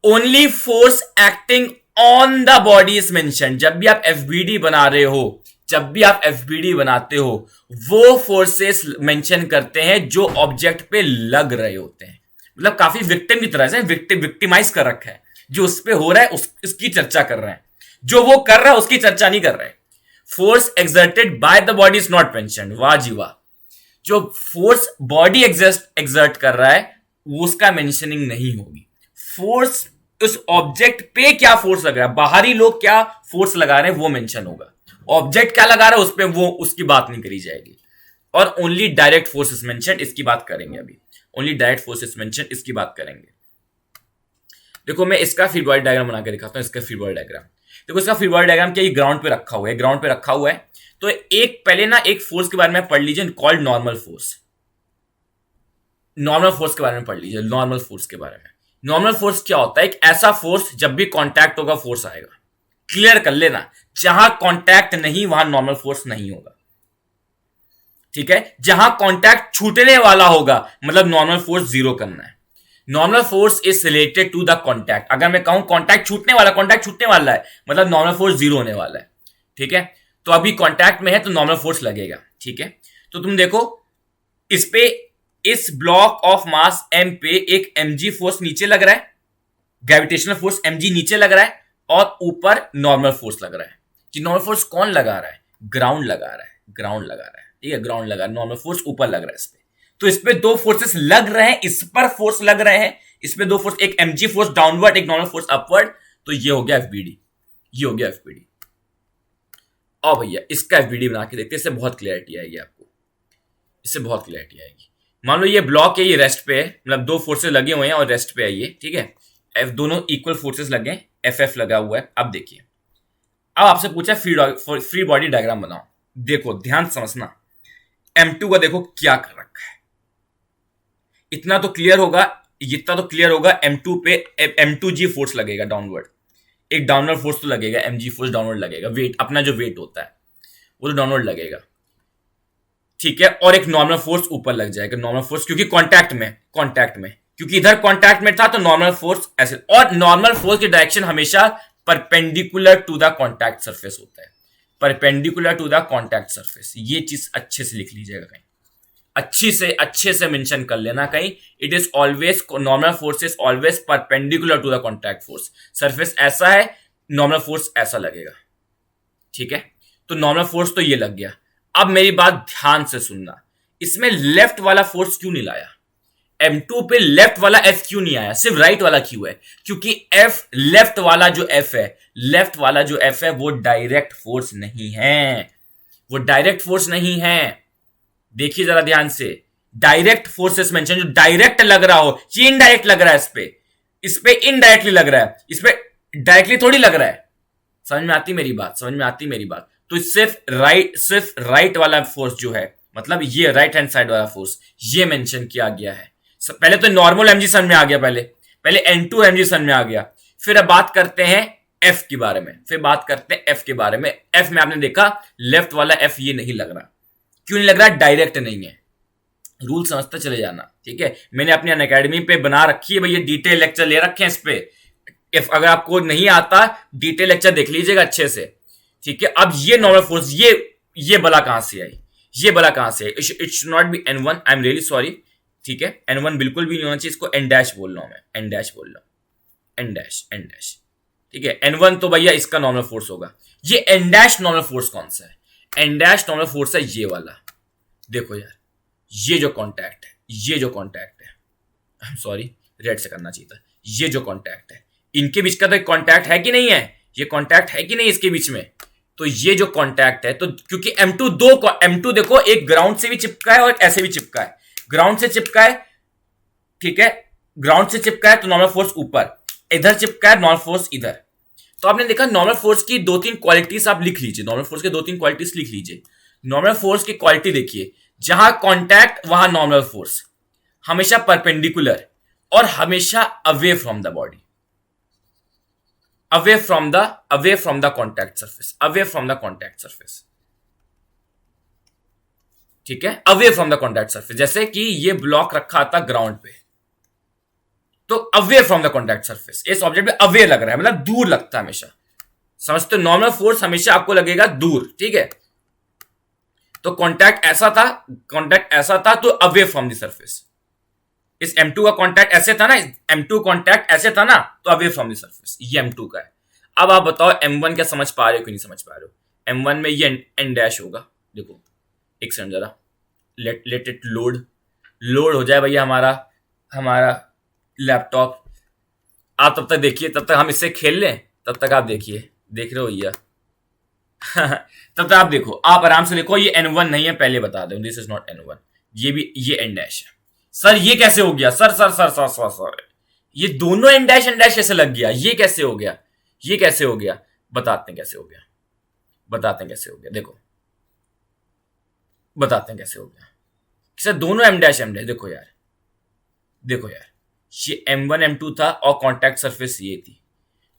Only force acting on the body is mentioned. जब भी आप FBD बना रहे हो, जब भी आप FBD बनाते हो, वो फोर्सेस मेंशन करते हैं जो ऑब्जेक्ट पे लग रहे होते हैं. मतलब काफी विक्टिम की तरह से विक्टिमाइज कर रखा है. जो उस पे हो रहा है उसकी चर्चा कर रहे हैं, जो वो कर रहा है उसकी चर्चा नहीं कर रहे. Force exerted by the body is not mentioned. वाह जी वाह. जो फोर्स बॉडी एक्सर्ट कर रहा है उसका मेंशनिंग नहीं होगी. फोर्स उस ऑब्जेक्ट पे क्या फोर्स लग रहा है, बाहरी लोग क्या फोर्स लगा रहे हैं वो मेंशन होगा. ऑब्जेक्ट क्या लगा रहा है उस पे वो उसकी बात नहीं करी जाएगी. और only direct force is mentioned, इसकी बात करेंगे अभी. Only direct force is mentioned, इसकी बात करेंगे. देखो मैं इसका फ्री बॉडी डायग्राम बना के दिखाता हूं. इसका फ्री बॉडी डायग्राम देखो. इसका फ्री बॉडी डायग्राम क्या, ये ग्राउंड पे रखा हुआ है. ग्राउंड पे रखा हुआ है तो एक पहले ना एक फोर्स के बारे में पढ़ लीजिए, called normal force. Normal force के बारे में पढ़ लीजिए. नॉर्मल फोर्स के बारे में. नॉर्मल फोर्स क्या होता है? एक ऐसा फोर्स जब भी कांटेक्ट होगा फोर्स आएगा. क्लियर कर लेना, जहां कांटेक्ट नहीं वहां नॉर्मल फोर्स नहीं होगा. ठीक है. जहां कांटेक्ट छूटने वाला होगा मतलब नॉर्मल फोर्स जीरो करना है. Normal force is related to the contact. अगर मैं कहूं कांटेक्ट छूटने वाला है मतलब नॉर्मल फोर्स जीरो होने वाला है. ठीक है. तो अभी कांटेक्ट में है तो नॉर्मल फोर्स लगेगा. ठीक है. तो तुम देखो इस पे, इस ब्लॉक ऑफ मास m पे एक mg फोर्स नीचे लग रहा है, ग्रेविटेशनल फोर्स mg नीचे लग रहा है, और ऊपर नॉर्मल फोर्स लग रहा है. कि नॉर्मल फोर्स कौन लगा रहा है? ग्राउंड लगा रहा है. ग्राउंड लगा रहा है. ठीक है. ग्राउंड लगा, नॉर्मल फोर्स ऊपर लग रहा है इस पे. तो इस पे दो फोर्सेस लग रहे हैं, इस पर फोर्स लग रहे हैं, इस पे दो फोर्स, एक mg फोर्स डाउनवर्ड, एक नॉर्मल फोर्स अपवर्ड. तो ये हो गया FBD. ये हो गया FBD. और भैया इसका FBD बना के देखते हैं. इससे बहुत क्लैरिटी आएगी आपको. इससे बहुत क्लैरिटी आएगी. मान लो ये ब्लॉक है, ये रेस्ट पे है, मतलब दो फोर्सेस लगे हुए हैं और रेस्ट पे है ये. ठीक है. दोनों इक्वल फोर्सेस लगे हैं, FF लगा हुआ है. अब देखिए, अब आपसे पूछा फ्री बॉडी डायग्राम बनाओ. देखो ध्यान समझना. M2 का देखो क्या कर रखा है. इतना तो क्लियर होगा M2 पे M2G फोर्स लगेगा डाउनवर्ड. एक डाउनवर्ड फोर्स तो लगेगा, mg फोर्स डाउनवर्ड लगेगा. वेट, अपना जो वेट होता है वो तो डाउनवर्ड लगेगा. ठीक है. और एक नॉर्मल फोर्स ऊपर लग जाएगा. नॉर्मल फोर्स क्योंकि कांटेक्ट में क्योंकि इधर कांटेक्ट में था तो नॉर्मल फोर्स ऐसे. और नॉर्मल फोर्स की डायरेक्शन हमेशा perpendicular to the contact surface होता है. Perpendicular to the contact surface. ये चीज अच्छे से लिख लीजिएगा कहीं, अच्छे से मेंशन कर लेना कहीं. It is always, normal force is always perpendicular to the contact force. Surface ऐसा है, नॉर्मल फोर्स ऐसा लगेगा. ठीक है. तो नॉर्मल फोर्स तो ये लग गया. अब मेरी बात ध्यान से सुनना. इसमें लेफ्ट वाला फोर्स क्यों नहीं लाया? M2 पे लेफ्ट वाला F क्यों नहीं आया, सिर्फ राइट वाला क्यों है? क्योंकि F, लेफ्ट वाला जो F है वो डायरेक्ट फोर्स नहीं है. वो डायरेक्ट फोर्स नहीं है. देखिए जरा ध्यान से. डायरेक्ट फोर्सेस मेंशन, जो डायरेक्ट लग रहा हो, ये इनडायरेक्ट लग रहा है. इस पे इनडायरेक्टली लग रहा है, इस पे डायरेक्टली थोड़ी लग रहा है. समझ में आती मेरी बात? तो सिर्फ राइट वाला फोर्स जो है, मतलब ये राइट हैंड साइड वाला फोर्स, ये मेंशन किया गया है. पहले तो नॉर्मल mg समझ में आ गया, पहले N2 mg समझ में आ गया. फिर अब बात करते हैं F के बारे में. F में आपने देखा लेफ्ट वाला F ये नहीं लग रहा. क्यों नहीं लग रहा? डायरेक्ट नहीं है. रूल समझते चले जाना. ठीक है. मैंने अपनी अनअकैडमी पे बना रखी है भैया, डिटेल लेक्चर ले रखे हैं इस पे. अगर आपको नहीं आता डिटेल लेक्चर देख लीजिएगा अच्छे से. ठीक है. अब ये नॉर्मल फोर्स, ये बला कहां से आई? It should not be N1. I am really sorry. ठीक है. N1 बिल्कुल भी नहीं होना चाहिए. इसको N' बोल रहा हूं मैं. N'. ठीक है. N1 तो भैया इसका नॉर्मल फोर्स होगा. ये N' नॉर्मल फोर्स कौन सा है? N' नॉर्मल फोर्स है ये वाला. देखो यार, ये जो कांटेक्ट है, आई एम सॉरी, रेड से करना चाहिए था. ये जो कांटेक्ट है, इनके बीच का तो एक कांटेक्ट है कि नहीं है? ये कांटेक्ट है कि नहीं इसके बीच में? तो ये जो कांटेक्ट है, तो क्योंकि M2 देखो, एक ग्राउंड से भी चिपका है और ऐसे भी चिपका है. ग्राउंड से चिपका है, ठीक है, ग्राउंड से चिपका है तो नॉर्मल फोर्स ऊपर, इधर चिपका है नॉर्मल फोर्स इधर. तो आपने देखा नॉर्मल फोर्स की दो तीन क्वालिटीज आप लिख लीजिए. नॉर्मल फोर्स की क्वालिटी देखिए. जहां कांटेक्ट वहां नॉर्मल फोर्स, हमेशा परपेंडिकुलर और हमेशा away from the body, away from the contact surface. ठीक है, away from the contact surface. जैसे कि ये ब्लॉक रखा था ग्राउंड पे, तो away from the contact surface, इस ऑब्जेक्ट पे अवे लग रहा है, मतलब दूर लगता है हमेशा। समझते हो, नॉर्मल फोर्स हमेशा आपको लगेगा दूर, ठीक है। तो कॉन्टैक्ट ऐसा था तो अवे फ्रॉम द सरफेस। इस M2 का कॉन्टैक्ट ऐसे था ना, M2 कॉन्टैक्ट ऐसे था ना, तो अवे फ्रॉम द सरफेस, ये M2 का है। अब आप बताओ M1 क्या समझ पा रहे हो कि नहीं समझ पा रहे हो। M1 में ये एन डैश होगा, देखो एक सेकंड जरा, लेट इट लोड हो जाए भैया हमारा लैपटॉप। आप तब तक देखिए, तब तक हम इससे खेल लें, तब तक आप देखिए, देख रहे हो भैया तब तक आप देखो, आप आराम से लिखो, ये N1 नहीं है, पहले बता दो, दिस इज नॉट N1, ये एन डैश है। सर ये कैसे हो गया, सर ये दोनों एन डैश कैसे लग गया, ये कैसे हो गया, बताते हैं कैसे हो गया, देखो बताते हैं कैसे हो गया। सर दोनों एम डैश देखो यार, ये M1 M2 था और कॉन्टैक्ट सरफेस ये थी।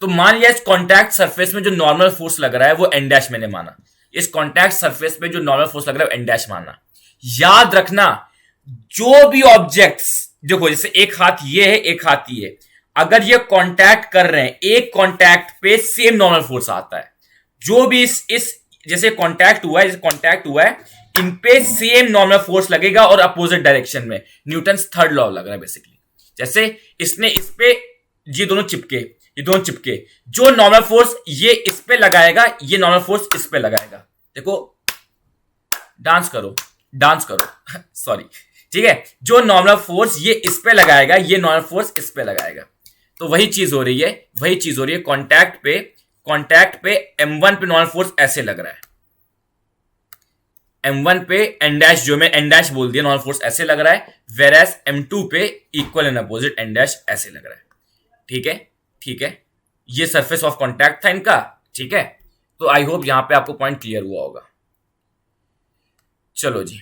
तो मान लिया इस कॉन्टैक्ट सरफेस में जो नॉर्मल फोर्स लग रहा है वो एन डैश मैंने माना, इस कॉन्टैक्ट सरफेस पे जो नॉर्मल फोर्स लग रहा है एन डैश माना। याद रखना, जो भी ऑब्जेक्ट्स, देखो जैसे एक हाथ ये है, एक हाथ ये है, अगर ये कांटेक्ट कर रहे हैं, एक कांटेक्ट पे सेम नॉर्मल फोर्स आता है। जो भी इस जैसे कांटेक्ट हुआ है, इन पे सेम नॉर्मल फोर्स लगेगा और अपोजिट डायरेक्शन में। न्यूटन्स थर्ड लॉ लग रहा है बेसिकली। जैसे इसने इस पे ये दोनों चिपके, जो नॉर्मल फोर्स ये इस पे लगाएगा, ये नॉर्मल फोर्स इस पे लगाएगा। देखो डांस करो सॉरी, ठीक है, जो नॉर्मल फोर्स ये इस पे लगाएगा, ये नॉर्मल फोर्स इस पे लगाएगा। तो वही चीज हो रही है कांटेक्ट पे M1 पे नॉर्मल फोर्स ऐसे लग रहा है, M1 पे एन डैश, जो मैं एन डैश बोल दिया, नॉर्मल फोर्स ऐसे लग रहा है, वेरएस M2 पे equal and opposite N dash ऐसे लग रहा है। ठीक है, ये सरफेस ऑफ कांटेक्ट था इनका, ठीक है। तो आई होप यहां पे आपको पॉइंट क्लियर हुआ होगा। चलो जी,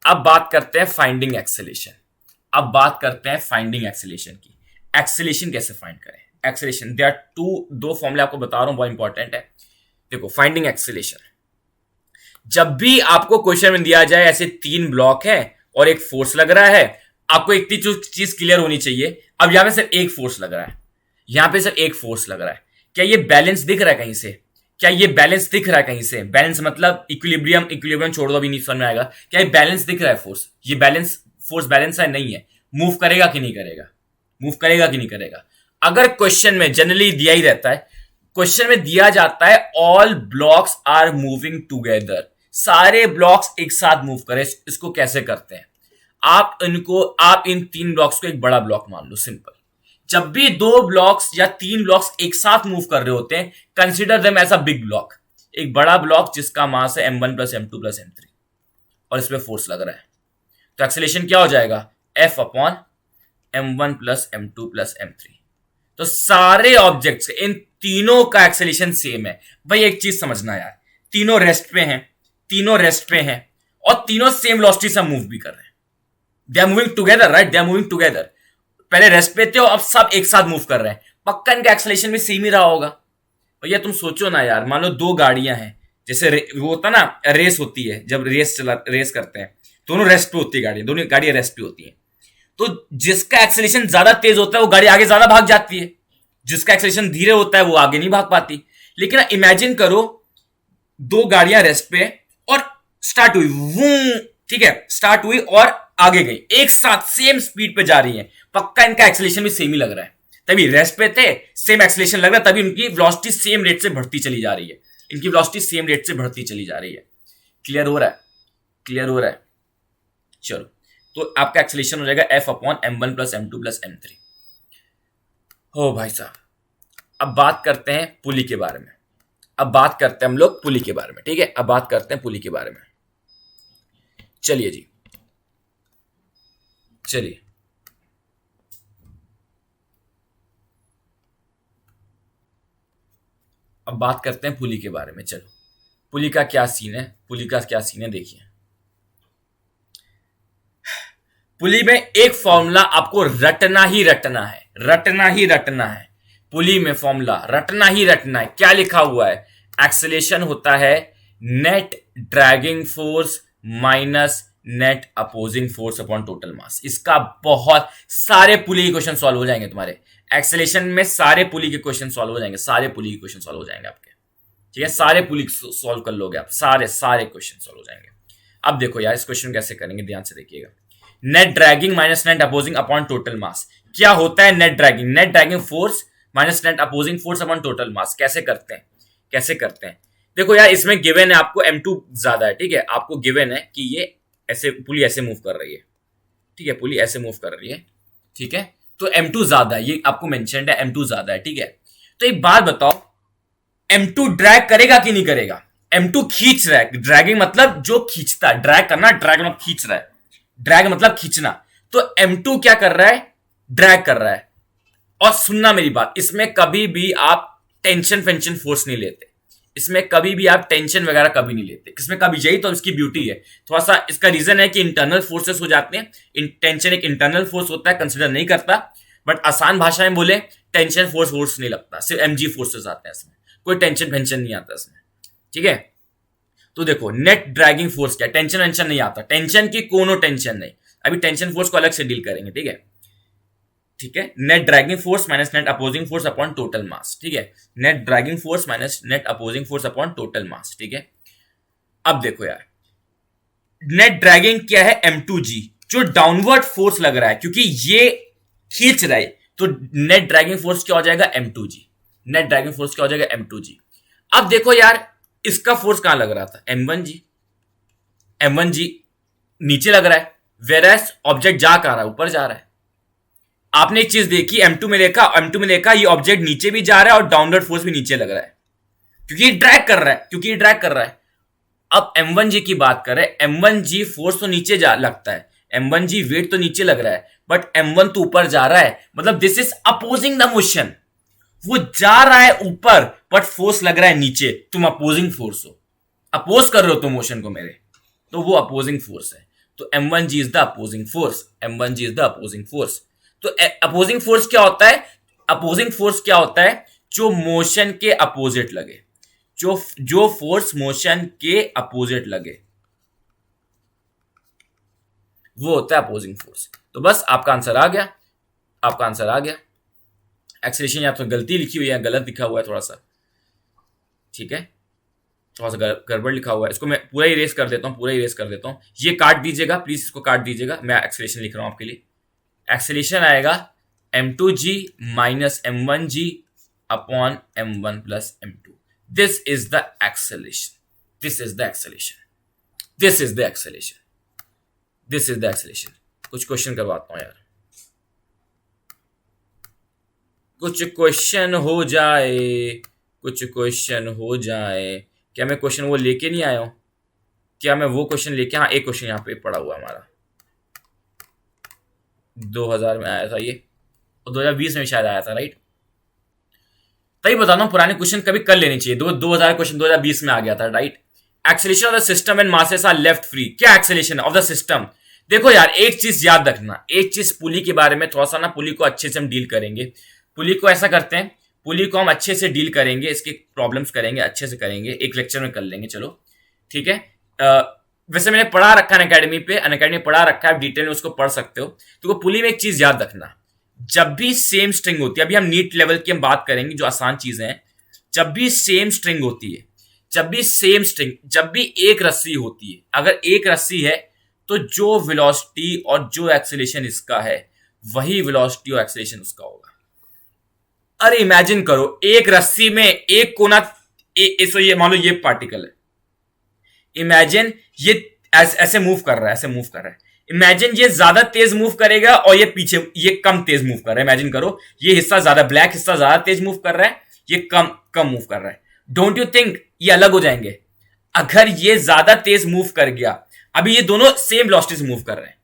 अब बात करते हैं फाइंडिंग एक्सेलेरेशन। की एक्सेलेरेशन कैसे फाइंड करें। एक्सेलेरेशन, देयर आर दो फॉर्मूले आपको बता रहा हूं, बहुत इंपॉर्टेंट है। देखो फाइंडिंग एक्सेलेरेशन, जब भी आपको क्वेश्चन में दिया जाए ऐसे 3 ब्लॉक है और एक फोर्स लग रहा है, आपको एक चीज क्लियर होनी चाहिए। अब यहां पे सिर्फ एक फोर्स लग रहा है, क्या ये बैलेंस दिख रहा है कहीं से? बैलेंस मतलब इक्विलिब्रियम छोड़ दो, अभी नहीं समझ में आएगा। क्या ये बैलेंस दिख रहा है फोर्स? ये फोर्स बैलेंस है, नहीं है। मूव करेगा कि नहीं करेगा? अगर क्वेश्चन में जनरली दिया ही रहता है, क्वेश्चन में दिया जाता है all blocks are moving together, सारे ब्लॉक्स एक साथ मूव करें। इसको कैसे करते हैं? आप इन 3 ब्लॉक्स को एक बड़ा ब्लॉक मान लो, सिंपल। जब भी 2 ब्लॉक्स या 3 ब्लॉक्स एक साथ मूव कर रहे होते हैं, consider them as a big block, एक बड़ा ब्लॉक जिसका मास है M1 plus M2 plus M3 और इसमें फोर्स लग रहा है। तो एक्सेलेरेशन क्या हो जाएगा? F upon M1 plus M2 plus M3। तो सारे ऑब्जेक्ट्स, इन तीनों का एक्सेलेरेशन सेम है। भाई एक चीज समझना यार, तीनों रेस्ट पे हैं और तीनों सेम वेलोसिटी से मूव भी कर रहे हैं। They are moving together, right? पहले रेस्ट पे थे और अब सब एक साथ मूव कर रहे हैं, पक्का इनका एक्सेलेरेशन भी सेम ही रहा होगा। भैया तुम सोचो ना यार, मान लो 2 गाड़ियां हैं, जैसे वो होता ना, रेस होती है, जब रेस करते हैं, दोनों रेस्ट पे होती है गाड़ियां, दोनों गाड़ियां रेस्ट पे होती हैं। तो जिसका एक्सेलेरेशन ज्यादा तेज होता है वो गाड़ी आगे ज्यादा भाग जाती है, जिसका एक्सेलेरेशन धीरे होता है वो आगे नहीं भाग पाती। लेकिन इमेजिन करो 2 गाड़ियां रेस्ट पे और स्टार्ट हुई, ठीक है, स्टार्ट हुई और आगे गई, एक साथ सेम स्पीड पे जा रही हैं, पक्का इनका एक्सेलेरेशन भी सेम ही लग रहा है। तभी रेस्ट पे थे, सेम एक्सेलेरेशन लग रहा है, तभी उनकी वेलोसिटी सेम रेट से बढ़ती चली जा रही है। क्लियर हो रहा है? चलो, तो आपका एक्सेलेरेशन हो जाएगा F upon M1 plus M2 plus M3। हो भाई साहब, अब बात करते हैं पुली के बारे में। ठीक है, अब बात करते हैं पुली के बारे में। चलिए जी, अब बात करते हैं पुली के बारे में। चलो, पुली का क्या सीन है देखिए। पुली में एक फॉर्मूला आपको रटना ही रटना है। पुली में फॉर्मूला रटना है। क्या लिखा हुआ है? एक्सेलेरेशन होता है net dragging force minus net opposing force upon total mass. इसका बहुत सारे पुली के क्वेश्चन सॉल्व हो जाएंगे तुम्हारे एक्सेलेरेशन में, सारे पुली के क्वेश्चन सॉल्व हो जाएंगे, सारे पुली के क्वेश्चन सॉल्व हो जाएंगे आपके, ठीक है, सारे पुली सॉल्व कर लोगे आप, सारे क्वेश्चन सॉल्व हो जाएंगे। अब देखो यार इस क्वेश्चन कैसे करेंगे, ध्यान से देखिएगा। Net dragging minus net opposing upon total mass. क्या होता है net dragging? Net dragging force minus net opposing force upon total mass. कैसे करते हैं? देखो यार इसमें गिवन है आपको m2 ज्यादा है, ठीक है, आपको गिवन है कि ये ऐसे पुली ऐसे मूव कर रही है, ठीक है, पुली ऐसे मूव कर रही है, ठीक है, तो m2 ज्यादा है, ये आपको मेंशन्ड है, m2 ज्यादा है, ठीक है। तो एक बात बताओ, m2 ड्रैग करेगा कि नहीं करेगा? m2 खींच रहा है, ड्रैगिंग मतलब जो खींचता है, ड्रैग करना, ड्रैग मतलब खींच रहा है, ड्रैग मतलब खींचना, तो m2 क्या कर रहा है? ड्रैग कर रहा है। और सुनना मेरी बात, इसमें कभी भी आप टेंशन फेंशन फोर्स नहीं लेते, इसमें कभी भी आप टेंशन वगैरह कभी नहीं लेते, इसमें कभी, यही तो इसकी ब्यूटी है। थोड़ा सा इसका रीजन है कि इंटरनल फोर्सेस हो जाते हैं, टेंशन एक इंटरनल फोर्स होता है, कंसिडर नहीं करता, बट आसान भाषा में बोले टेंशन फोर्स नहीं लगता, सिर्फ mg फोर्सेस आते हैं इसमें, कोई टेंशन फेंशन नहीं आता इसमें, ठीक है। तो देखो नेट ड्रैगिंग फोर्स क्या, टेंशन वेंशन नहीं आता, टेंशन की कोनो टेंशन नहीं, अभी टेंशन फोर्स को अलग से डील करेंगे, ठीक है। Net dragging force minus net opposing force upon total mass, ठीक है, net dragging force minus net opposing force upon total mass, ठीक है। अब देखो यार नेट ड्रैगिंग क्या है? m2g, जो डाउनवर्ड फोर्स लग रहा है क्योंकि ये खींच रहा है, तो नेट ड्रैगिंग फोर्स क्या हो जाएगा? m2g, नेट ड्रैगिंग फोर्स क्या हो जाएगा? m2g। अब देखो यार इसका फोर्स कहां लग रहा था? m1g नीचे लग रहा है, वेरएस ऑब्जेक्ट जा कहां रहा है? ऊपर जा रहा है। आपने एक चीज देखी, m2 में देखा ये ऑब्जेक्ट नीचे भी जा रहा है और डाउनवर्ड फोर्स भी नीचे लग रहा है क्योंकि ये ड्रैग कर रहा है, अब m1g की बात करें, m1g फोर्स तो नीचे जा लगता है, m1g वेट तो नीचे लग रहा है, बट m1 तो ऊपर जा रहा है, मतलब this is opposing the motion, वो जा रहा है ऊपर बट फोर्स लग रहा है नीचे, तुम अपोजिंग फोर्स हो, अपोज कर रहे हो तुम मोशन को मेरे, तो वो अपोजिंग फोर्स है, तो m1g is the opposing force, तो अपोजिंग फोर्स क्या होता है? अपोजिंग फोर्स क्या होता है? जो मोशन के अपोजिट लगे, जो फोर्स मोशन के अपोजिट लगे, वो होता है अपोजिंग फोर्स। तो बस आपका आंसर आ गया, एक्सेलरेशन या तो गलती लिखी हुई है, गलत लिखा हुआ है थोड़ा सा, ठीक है, थोड़ा सा गड़बड़ लिखा हुआ है, इसको मैं पूरा इरेज कर देता हूं, ये काट दीजिएगा प्लीज, इसको काट दीजिएगा, मैं एक्सेलरेशन लिख रहा हूं आपके लिए। एक्सेलरेशन आएगा m2g minus m1g upon m1 plus m2, this is the acceleration. कुछ क्वेश्चन करवाता हूं यार, कुछ क्वेश्चन हो जाए। क्या मैं क्वेश्चन वो लेके नहीं आया हूं? क्या मैं वो क्वेश्चन लेके, हाँ एक क्वेश्चन यहाँ पे पड़ा हुआ हमारा 2000 में आया था ये, और 2020 में शायद आया था, राइट? तभी बता रहा हूं पुराने क्वेश्चन कभी कर लेने चाहिए, 2000 क्वेश्चन 2020 में आ गया था, right? Acceleration of the system and masses are left free. क्या एक्सेलरेशन ऑफ द सिस्टम? देखो यार एक चीज याद रखना, एक चीज पुली के बारे में थोड़ा सा ना, पुली को अच्छे से हम डील करेंगे, पुली को ऐसा करते हैं, पुली को हम अच्छे से डील करेंगे, इसके प्रॉब्लम्स करेंगे, अच्छे से करेंगे, एक लेक्चर में कर लेंगे, चलो ठीक है। वैसे मैंने पढ़ा रखा है अनअकैडमी में पढ़ा रखा है, डिटेल में उसको पढ़ सकते हो। तो पुली में एक चीज याद रखना, जब भी सेम स्ट्रिंग होती है, अभी हम नीट लेवल की हम बात करेंगे जो आसान चीजें हैं, जब भी सेम स्ट्रिंग होती है, जब भी एक रस्सी होती है, अगर एक रस्सी है तो जो वेलोसिटी और जो एक्सेलरेशन इसका है वही वेलोसिटी और एक्सेलरेशन उसका होगा। अरे इमेजिन करो एक रस्सी में एक कोना, ये मान लो ये पार्टिकल है, इमेजिन ये ऐसे मूव कर रहा है, इमेजिन ये ज्यादा तेज मूव करेगा और ये पीछे ये कम तेज मूव कर रहा है। इमेजिन करो ये हिस्सा ज्यादा, ब्लैक हिस्सा ज्यादा तेज मूव कर रहा है, ये कम मूव कर रहा है। डोंट यू थिंक ये अलग हो जाएंगे? अगर ये ज्यादा तेज मूव कर गया, अभी ये दोनों सेम वेलोसिटी से मूव कर रहे हैं,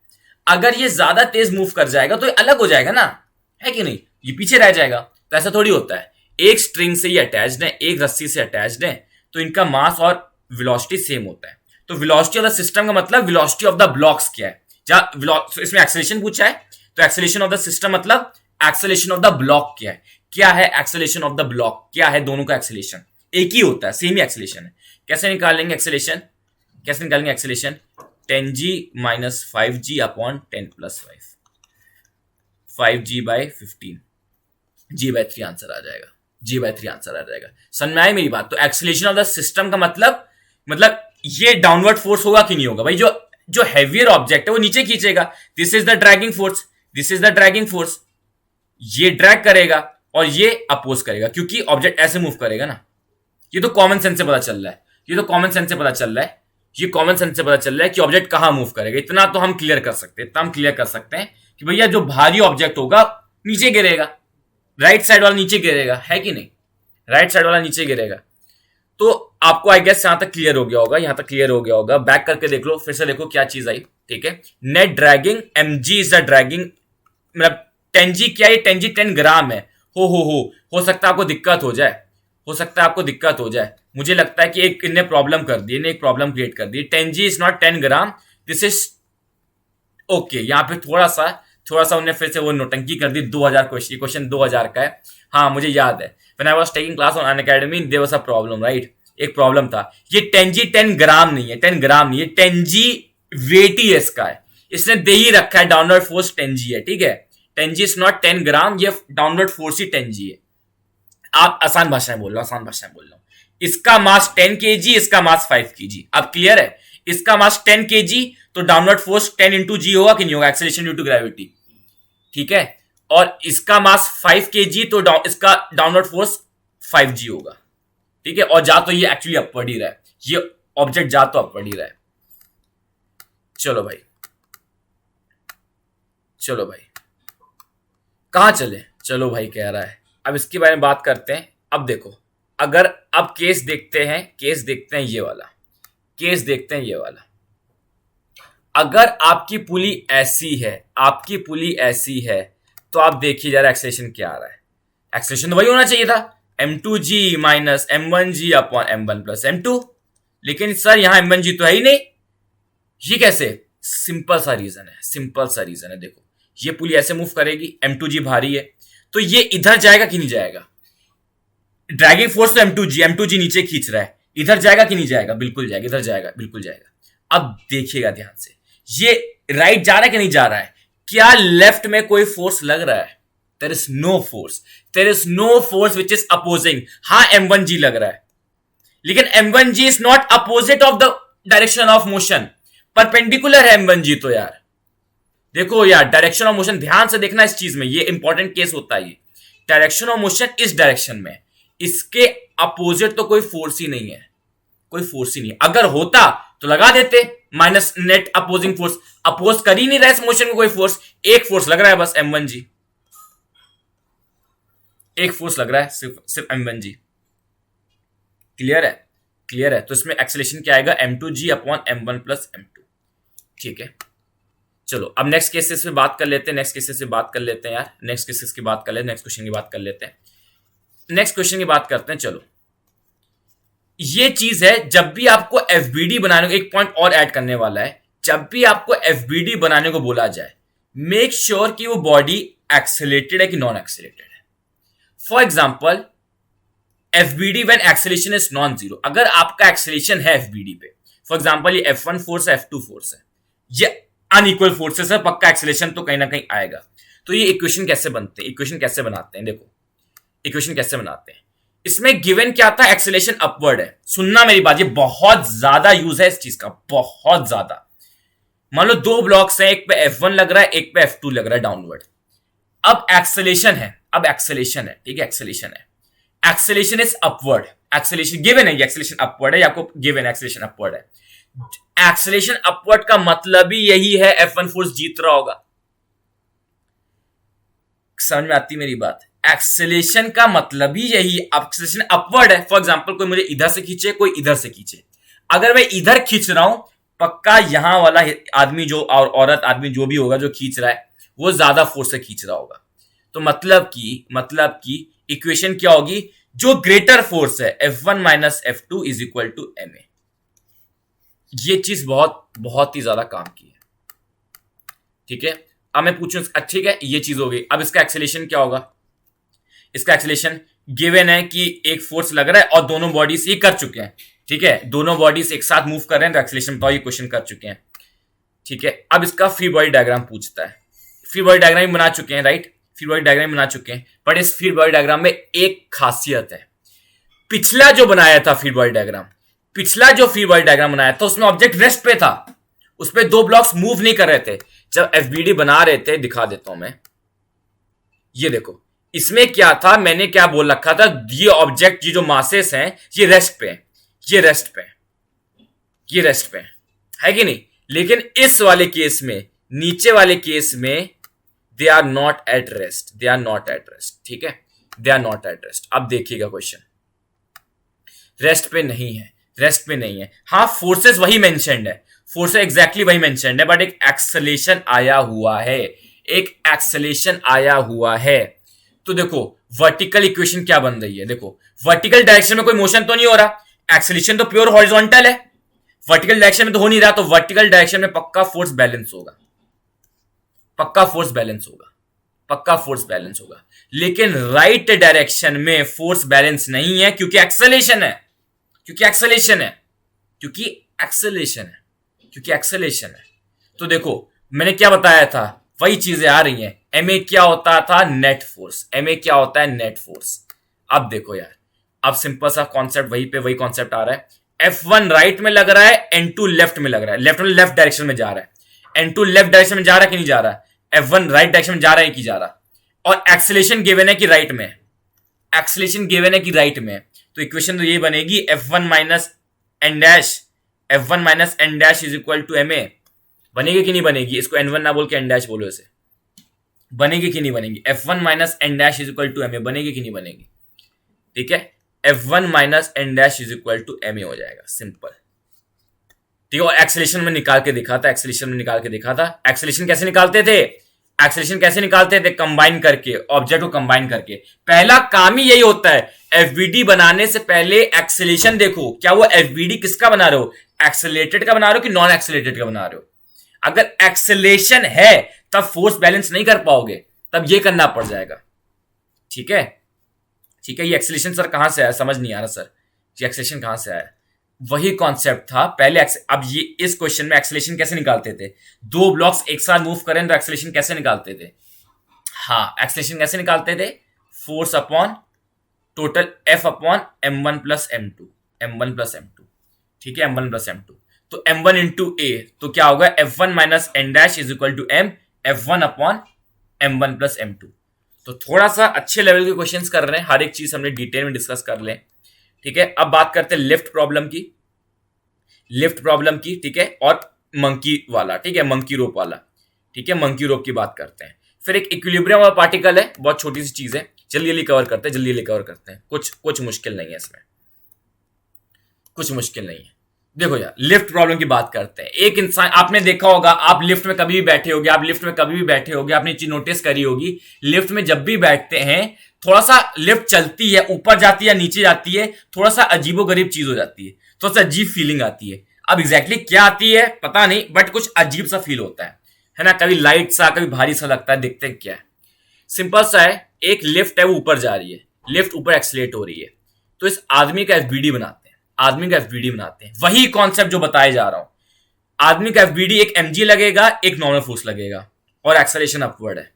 अगर ये ज्यादा तेज मूव कर जाएगा तो ये अलग हो जाएगा ना, है कि नहीं? ये पीछे रह जाएगा। तो ऐसा थोड़ी होता है, एक स्ट्रिंग से ये अटैच्ड है, एक रस्सी से अटैच्ड है, तो इनका मास और वेलोसिटी सेम होता है। तो वेलोसिटी ऑफ द सिस्टम का मतलब वेलोसिटी ऑफ द ब्लॉक्स क्या है? इसमें एक्सेलरेशन पूछा है, तो एक्सेलरेशन ऑफ द सिस्टम मतलब एक्सेलरेशन ऑफ द ब्लॉक क्या है? क्या है एक्सेलरेशन ऑफ द ब्लॉक? क्या है? दोनों का एक्सेलरेशन एक ही होता है, सेम ही एक्सेलरेशन है। कैसे निकालेंगे एक्सेलरेशन? कैसे निकालेंगे acceleration, 10g minus 5g upon 10 plus 5g by 15, g/3 answer आ जाएगा, g/3 आंसर आ जाएगा। समझ में आई मेरी बात? तो एक्सेलेरेशन ऑफ द सिस्टम का मतलब ये डाउनवर्ड फोर्स होगा कि नहीं होगा भाई? जो हैवियर ऑब्जेक्ट है वो नीचे खींचेगा, this is the dragging force, this is the dragging force, ये ड्रैग करेगा और ये अपोज करेगा, क्योंकि ऑब्जेक्ट ऐसे मूव करेगा ना। ये तो कॉमन सेंस से पता चल रहा है, ये तो कॉमन सेंस से पता चल रहा है, ये कॉमन सेंस से पता चल रहा है कि ऑब्जेक्ट कहां मूव करेगा। इतना तो हम क्लियर कर सकते हैं, इतना हम क्लियर कर सकते हैं कि भैया जो भारी ऑब्जेक्ट होगा नीचे गिरेगा, राइट साइड वाला नीचे गिरेगा, है कि नहीं? राइट साइड वाला नीचे गिरेगा। तो आपको आई गेस यहां तक क्लियर हो गया होगा, यहां तक क्लियर हो गया होगा। बैक करके देख लो, फिर से देखो क्या चीज आई, ठीक है। Net dragging mg is the dragging, मतलब 10g क्या है? 10g 10 ग्राम है। हो सकता है आपको दिक्कत हो जाए, हो सकता है आपको दिक्कत हो जाए। मुझे लगता है कि इनने प्रॉब्लम कर दी, इन्हें एक प्रॉब्लम क्रिएट कर दी। 10g is not 10 gram, this is okay. यहां पे थोड़ा सा उन्हें फिर से वो नोटंकी कर दी। 2000 क्वेश्चन 2000 का है। हाँ मुझे याद है, when I was taking class on Unacademy there was a problem, right? एक प्रॉब्लम था। ये 10g 10 ग्राम नहीं है, 10 ग्राम नहीं है, 10g वेट ही इसका है। इसने दे ही रखा है डाउनवर्ड फोर्स 10g है, ठीक है। 10g इज नॉट 10 ग्राम, ये डाउनवर्ड फोर्स ही 10g है। आप आसान भाषा में बोल रहा हूं। इसका मास 10 kg, इसका मास 5 kg। अब क्लियर है? इसका मास 10 kg तो डाउनवर्ड फोर्स 10 इंटू जी होगा कि नहीं होगा? एक्सेलरेशन ड्यू टू ग्रेविटी, ठीक है। और इसका मास 5 kg तो इसका डाउनवर्ड फोर्स 5g होगा, ठीक है। और जा तो ये एक्चुअली अपवर्ड ही रहा है, ये ऑब्जेक्ट जा तो अपवर्ड ही रहा है। चलो भाई कहां चले? चलो भाई कह रहा है। अब इसके बारे में बात करते हैं। अब देखो, अगर अब केस देखते हैं ये वाला। अगर आपकी पुली ऐसी है तो आप देखिए जरा एक्सेलेरेशन क्या आ रहा है। एक्सेलेरेशन तो वही होना चाहिए था, m2g minus m1g upon m1 plus m2। लेकिन सर यहां m1g तो है ही नहीं, ये कैसे? सिंपल सा रीजन है। देखो ये पुली ऐसे मूव करेगी, m2g भारी है तो ये इधर जाएगा कि नहीं जाएगा? ड्रैगिंग फोर्स तो m2g नीचे खींच रहा है, इधर जाएगा कि नहीं जाएगा? बिल्कुल जाएगा, इधर जाएगा, बिल्कुल जाएगा। अब देखिएगा ध्यान से, ये राइट जा रहा है कि नहीं जा रहा है? क्या लेफ्ट में कोई फोर्स लग रहा है? There is no force which is opposing. हाँ m1g लग रहा है, लेकिन m1g is not opposite of the direction of motion, perpendicular है m1g तो। यार देखो यार, डायरेक्शन ऑफ मोशन ध्यान से देखना इस चीज में, ये इंपॉर्टेंट केस होता है। ये डायरेक्शन ऑफ मोशन इस डायरेक्शन में, इसके अपोजिट तो कोई फोर्स ही नहीं है। अगर होता तो लगा देते minus net opposing force. Oppose कर ही नहीं रहा है इस मोशन को कोई फोर्स, एक फोर्स लग रहा है बस m1g, एक फोर्स लग रहा है सिर्फ m1g। क्लियर है? तो इसमें एक्सेलरेशन क्या आएगा? m2g upon m1 plus m2, ठीक है। चलो अब नेक्स्ट केसेस पे बात कर लेते हैं, नेक्स्ट क्वेश्चन की बात करते हैं। चलो ये चीज है, जब भी आपको एफबीडी बनाने को, एक पॉइंट और ऐड करने वाला है, जब भी आपको एफबीडी बनाने को बोला जाए, मेक श्योर कि वो बॉडी एक्सेलेरेटेड है कि नॉन एक्सेलेरेटेड है। For example FBD when acceleration is non zero. अगर आपका एक्सेलेरेशन है एफबीडी पे, फॉर एग्जाम्पल ये F1 फोर्स है, F2 फोर्स है, ये अनइक्वल फोर्सेस है, पक्का एक्सेलेरेशन तो कहीं ना कहीं आएगा। तो ये इक्वेशन कैसे बनाते हैं? देखो इक्वेशन कैसे बनाते हैं। इसमें गिवन क्या था? एक्सेलेरेशन अपवर्ड है। सुनना मेरी बात, ये बहुत ज्यादा यूज है इस चीज का, बहुत ज्यादा। मान लो दो ब्लॉक्स हैं, एक पे F1 लग रहा है, एक पे F2 लग रहा है डाउनवर्ड। अब एक्सेलेरेशन है, ठीक है, acceleration is upward. Acceleration given है, ये एक्सेलेरेशन अपवर्ड है, आपको गिवन एक्सेलेरेशन अपवर्ड है। एक्सेलेरेशन अपवर्ड का मतलब ही यही है F1 फोर्स जीत रहा होगा। समझ में आती मेरी बात? एक्सेलेरेशन का मतलब ही यही, एक्सेलेरेशन अपवर्ड है। फॉर एग्जांपल कोई मुझे इधर से खींचे, कोई इधर से खींचे, अगर मैं इधर खींच रहा हूं, पक्का यहां वाला आदमी जो और औरत आदमी जो भी होगा जो खींच रहा है, वो ज्यादा फोर्स से खींच रहा होगा। तो मतलब कि इक्वेशन क्या होगी? जो ग्रेटर फोर्स है F1 minus F2 is equal to ma। ये चीज बहुत ही ज्यादा काम की है, ठीक है। अब मैं पूछूं, ठीक है ये चीज हो गई। अब इसका एक्सेलेरेशन क्या होगा? इसका एक्सेलेरेशन गिवन है कि एक फोर्स लग रहा है और दोनों बॉडीज ये कर चुके हैं, ठीक है, दोनों बॉडीज एक साथ मूव कर रहे हैं तो एक्सेलरेशन बताओ, ये क्वेश्चन कर चुके हैं। ठीक है, अब इसका फ्री बॉडी डायग्राम पूछता है। फ्री बॉडी डायग्राम बना चुके हैं, राइट, फ्री बॉडी डायग्राम बना चुके हैं, बट इस फ्री बॉडी डायग्राम में एक खासियत है। पिछला जो बनाया था फ्री बॉडी डायग्राम, पिछला जो फ्री बॉडी डायग्राम बनाया था उसमें ऑब्जेक्ट रेस्ट पे था, उस पे दो ब्लॉक्स मूव नहीं कर रहे थे। जब एफबीडी बना रहे थे, दिखा देता हूं मैं, ये देखो इसमें क्या था, मैंने क्या बोल रखा था, ये ऑब्जेक्ट, ये जो मासेस हैं ये रेस्ट पे, ये रेस्ट पे, ये रेस्ट पे है कि नहीं। लेकिन इस वाले केस में, नीचे वाले केस में they are not at rest, they are not at rest. ठीक है, they are not at rest. अब देखिएगा क्वेश्चन, रेस्ट पे नहीं है, रेस्ट पे नहीं है। हाँ, फोर्सेस वही मेंशन्ड है, फोर्सेस एग्जैक्टली वही मेंशन्ड है, बट एक एक्सेलेरेशन आया हुआ है, एक एक्सेलेरेशन आया हुआ है। तो देखो वर्टिकल इक्वेशन क्या बन रही है, देखो वर्टिकल डायरेक्शन में कोई मोशन तो नहीं हो रहा, एक्सेलेरेशन तो प्योर हॉरिजॉन्टल है, वर्टिकल डायरेक्शन में तो हो नहीं रहा, तो वर्टिकल डायरेक्शन में पक्का फोर्स बैलेंस होगा, पक्का फोर्स बैलेंस होगा, पक्का फोर्स बैलेंस होगा। लेकिन राइट डायरेक्शन में फोर्स बैलेंस नहीं है, क्योंकि एक्सेलेरेशन है, क्योंकि एक्सेलेरेशन है, क्योंकि एक्सेलेरेशन है, क्योंकि एक्सेलेरेशन है। तो देखो मैंने क्या बताया था, वही चीजें आ रही हैं। एमए क्या होता था, नेट फोर्स, एमए क्या होता है, नेट फोर्स। अब देखो यार, अब सिंपल सा कॉन्सेप्ट वही पे वही कॉन्सेप्ट आ रहा है। F1 राइट में लग रहा है, N2 लेफ्ट में लग रहा है, लेफ्ट में लेफ्ट डायरेक्शन में जा रहा है, N2 लेफ्ट डायरेक्शन में जा रहा है कि नहीं जा रहा है, F1 राइट डायरेक्शन में जा रहा है कि जा रहा, और एक्सेलेरेशन गिवन है कि राइट में, एक्सेलेरेशन गिवन है कि राइट में। तो इक्वेशन तो ये बनेगी F1 minus N dash, F1 minus N dash is equal to M A. बनेगी कि नहीं बनेगी, इसको N1 ना बोल के एन डैश बोलो, इसे बनेगी कि नहीं बनेगी, F1 minus N dash is equal to M A, बनेगी कि नहीं बनेगी। ठीक है, F1 minus N dash is equal to M A हो जाएगा, सिंपल। ठीक है, और एक्सेलेरेशन में निकाल के दिखा था, एक्सेलेरेशन में निकाल के दिखा था। एक्सेलेरेशन कैसे निकालते थे, एक्सेलेरेशन कैसे निकालते थे, कंबाइन करके, ऑब्जेक्ट को कंबाइन करके। पहला काम ही यही होता है, एफबीडी बनाने से पहले एक्सेलेरेशन देखो, क्या वो एफबीडी किसका बना रहे हो, एक्सेलरेटेड का बना रहे हो कि नॉन एक्सेलरेटेड का बना रहे हो। अगर एक्सेलेरेशन है तब फोर्स बैलेंस नहीं कर पाओगे, तब ये करना पड़ जाएगा। ठीक है, ठीक है, ये एक्सेलेरेशन सर कहां से आया, समझ नहीं आ रहा सर, ये एक्सेलेरेशन कहां से आया। वही कॉन्सेप्ट था पहले। अब ये इस क्वेश्चन में एक्सेलेरेशन कैसे निकालते थे, दो ब्लॉक्स एक साथ मूव करें तो एक्सेलेरेशन कैसे निकालते थे। हाँ, एक्सेलेरेशन कैसे निकालते थे, force upon total F upon m1 plus m2, m1 plus m2। ठीक है, m1 प्लस m2, तो m1 इंटू ए, तो क्या होगा, f1 minus N dash is equal to m, f1 upon m1 plus m2। तो थोड़ा सा अच्छे लेवल के क्वेश्चंस कर रहे हैं, हर एक चीज हमने डिटेल में डिस्कस कर लें। ठीक है, अब बात करते हैं लिफ्ट प्रॉब्लम की, लिफ्ट प्रॉब्लम की। ठीक है, और मंकी वाला, ठीक है, मंकी रोप वाला। ठीक है, मंकी रोप की बात करते हैं। फिर एक इक्विलिब्रियम वाला पार्टिकल है, बहुत छोटी सी चीज है, जल्दी जल्दी कवर करते हैं, जल्दी जल्दी कवर करते हैं, कुछ मुश्किल नहीं है इसमें, कुछ मुश्किल नहीं है। देखो यार, लिफ्ट प्रॉब्लम की बात करते हैं। एक इंसान, आपने देखा होगा, आप लिफ्ट में कभी भी बैठे होगे, आप लिफ्ट में कभी भी बैठे होगे, आपने चीज नोटिस करी होगी, लिफ्ट में जब भी बैठते हैं थोड़ा सा लिफ्ट चलती है, ऊपर जाती है या नीचे जाती है, थोड़ा सा अजीबोगरीब चीज हो जाती है, थोड़ा सा अजीब फीलिंग आती है। अब एग्जैक्टली क्या आती है पता नहीं, बट कुछ अजीब सा फील होता है ना, कभी लाइट सा, कभी भारी सा लगता है। देखते हैं क्या है, सिंपल सा है, एक लिफ्ट है वो ऊपर जा रही है, लिफ्ट ऊपर एक्सीलरेट हो रही है, तो इस आदमी का एफबीडी बनाते हैं, आदमी का एफबीडी बनाते हैं। वही कॉन्सेप्ट जो बताया जा रहा हूं, आदमी का एफबीडी, एक एमजी लगेगा, एक नॉर्मल फोर्स लगेगा, और एक्सेलरेशन अपवर्ड है,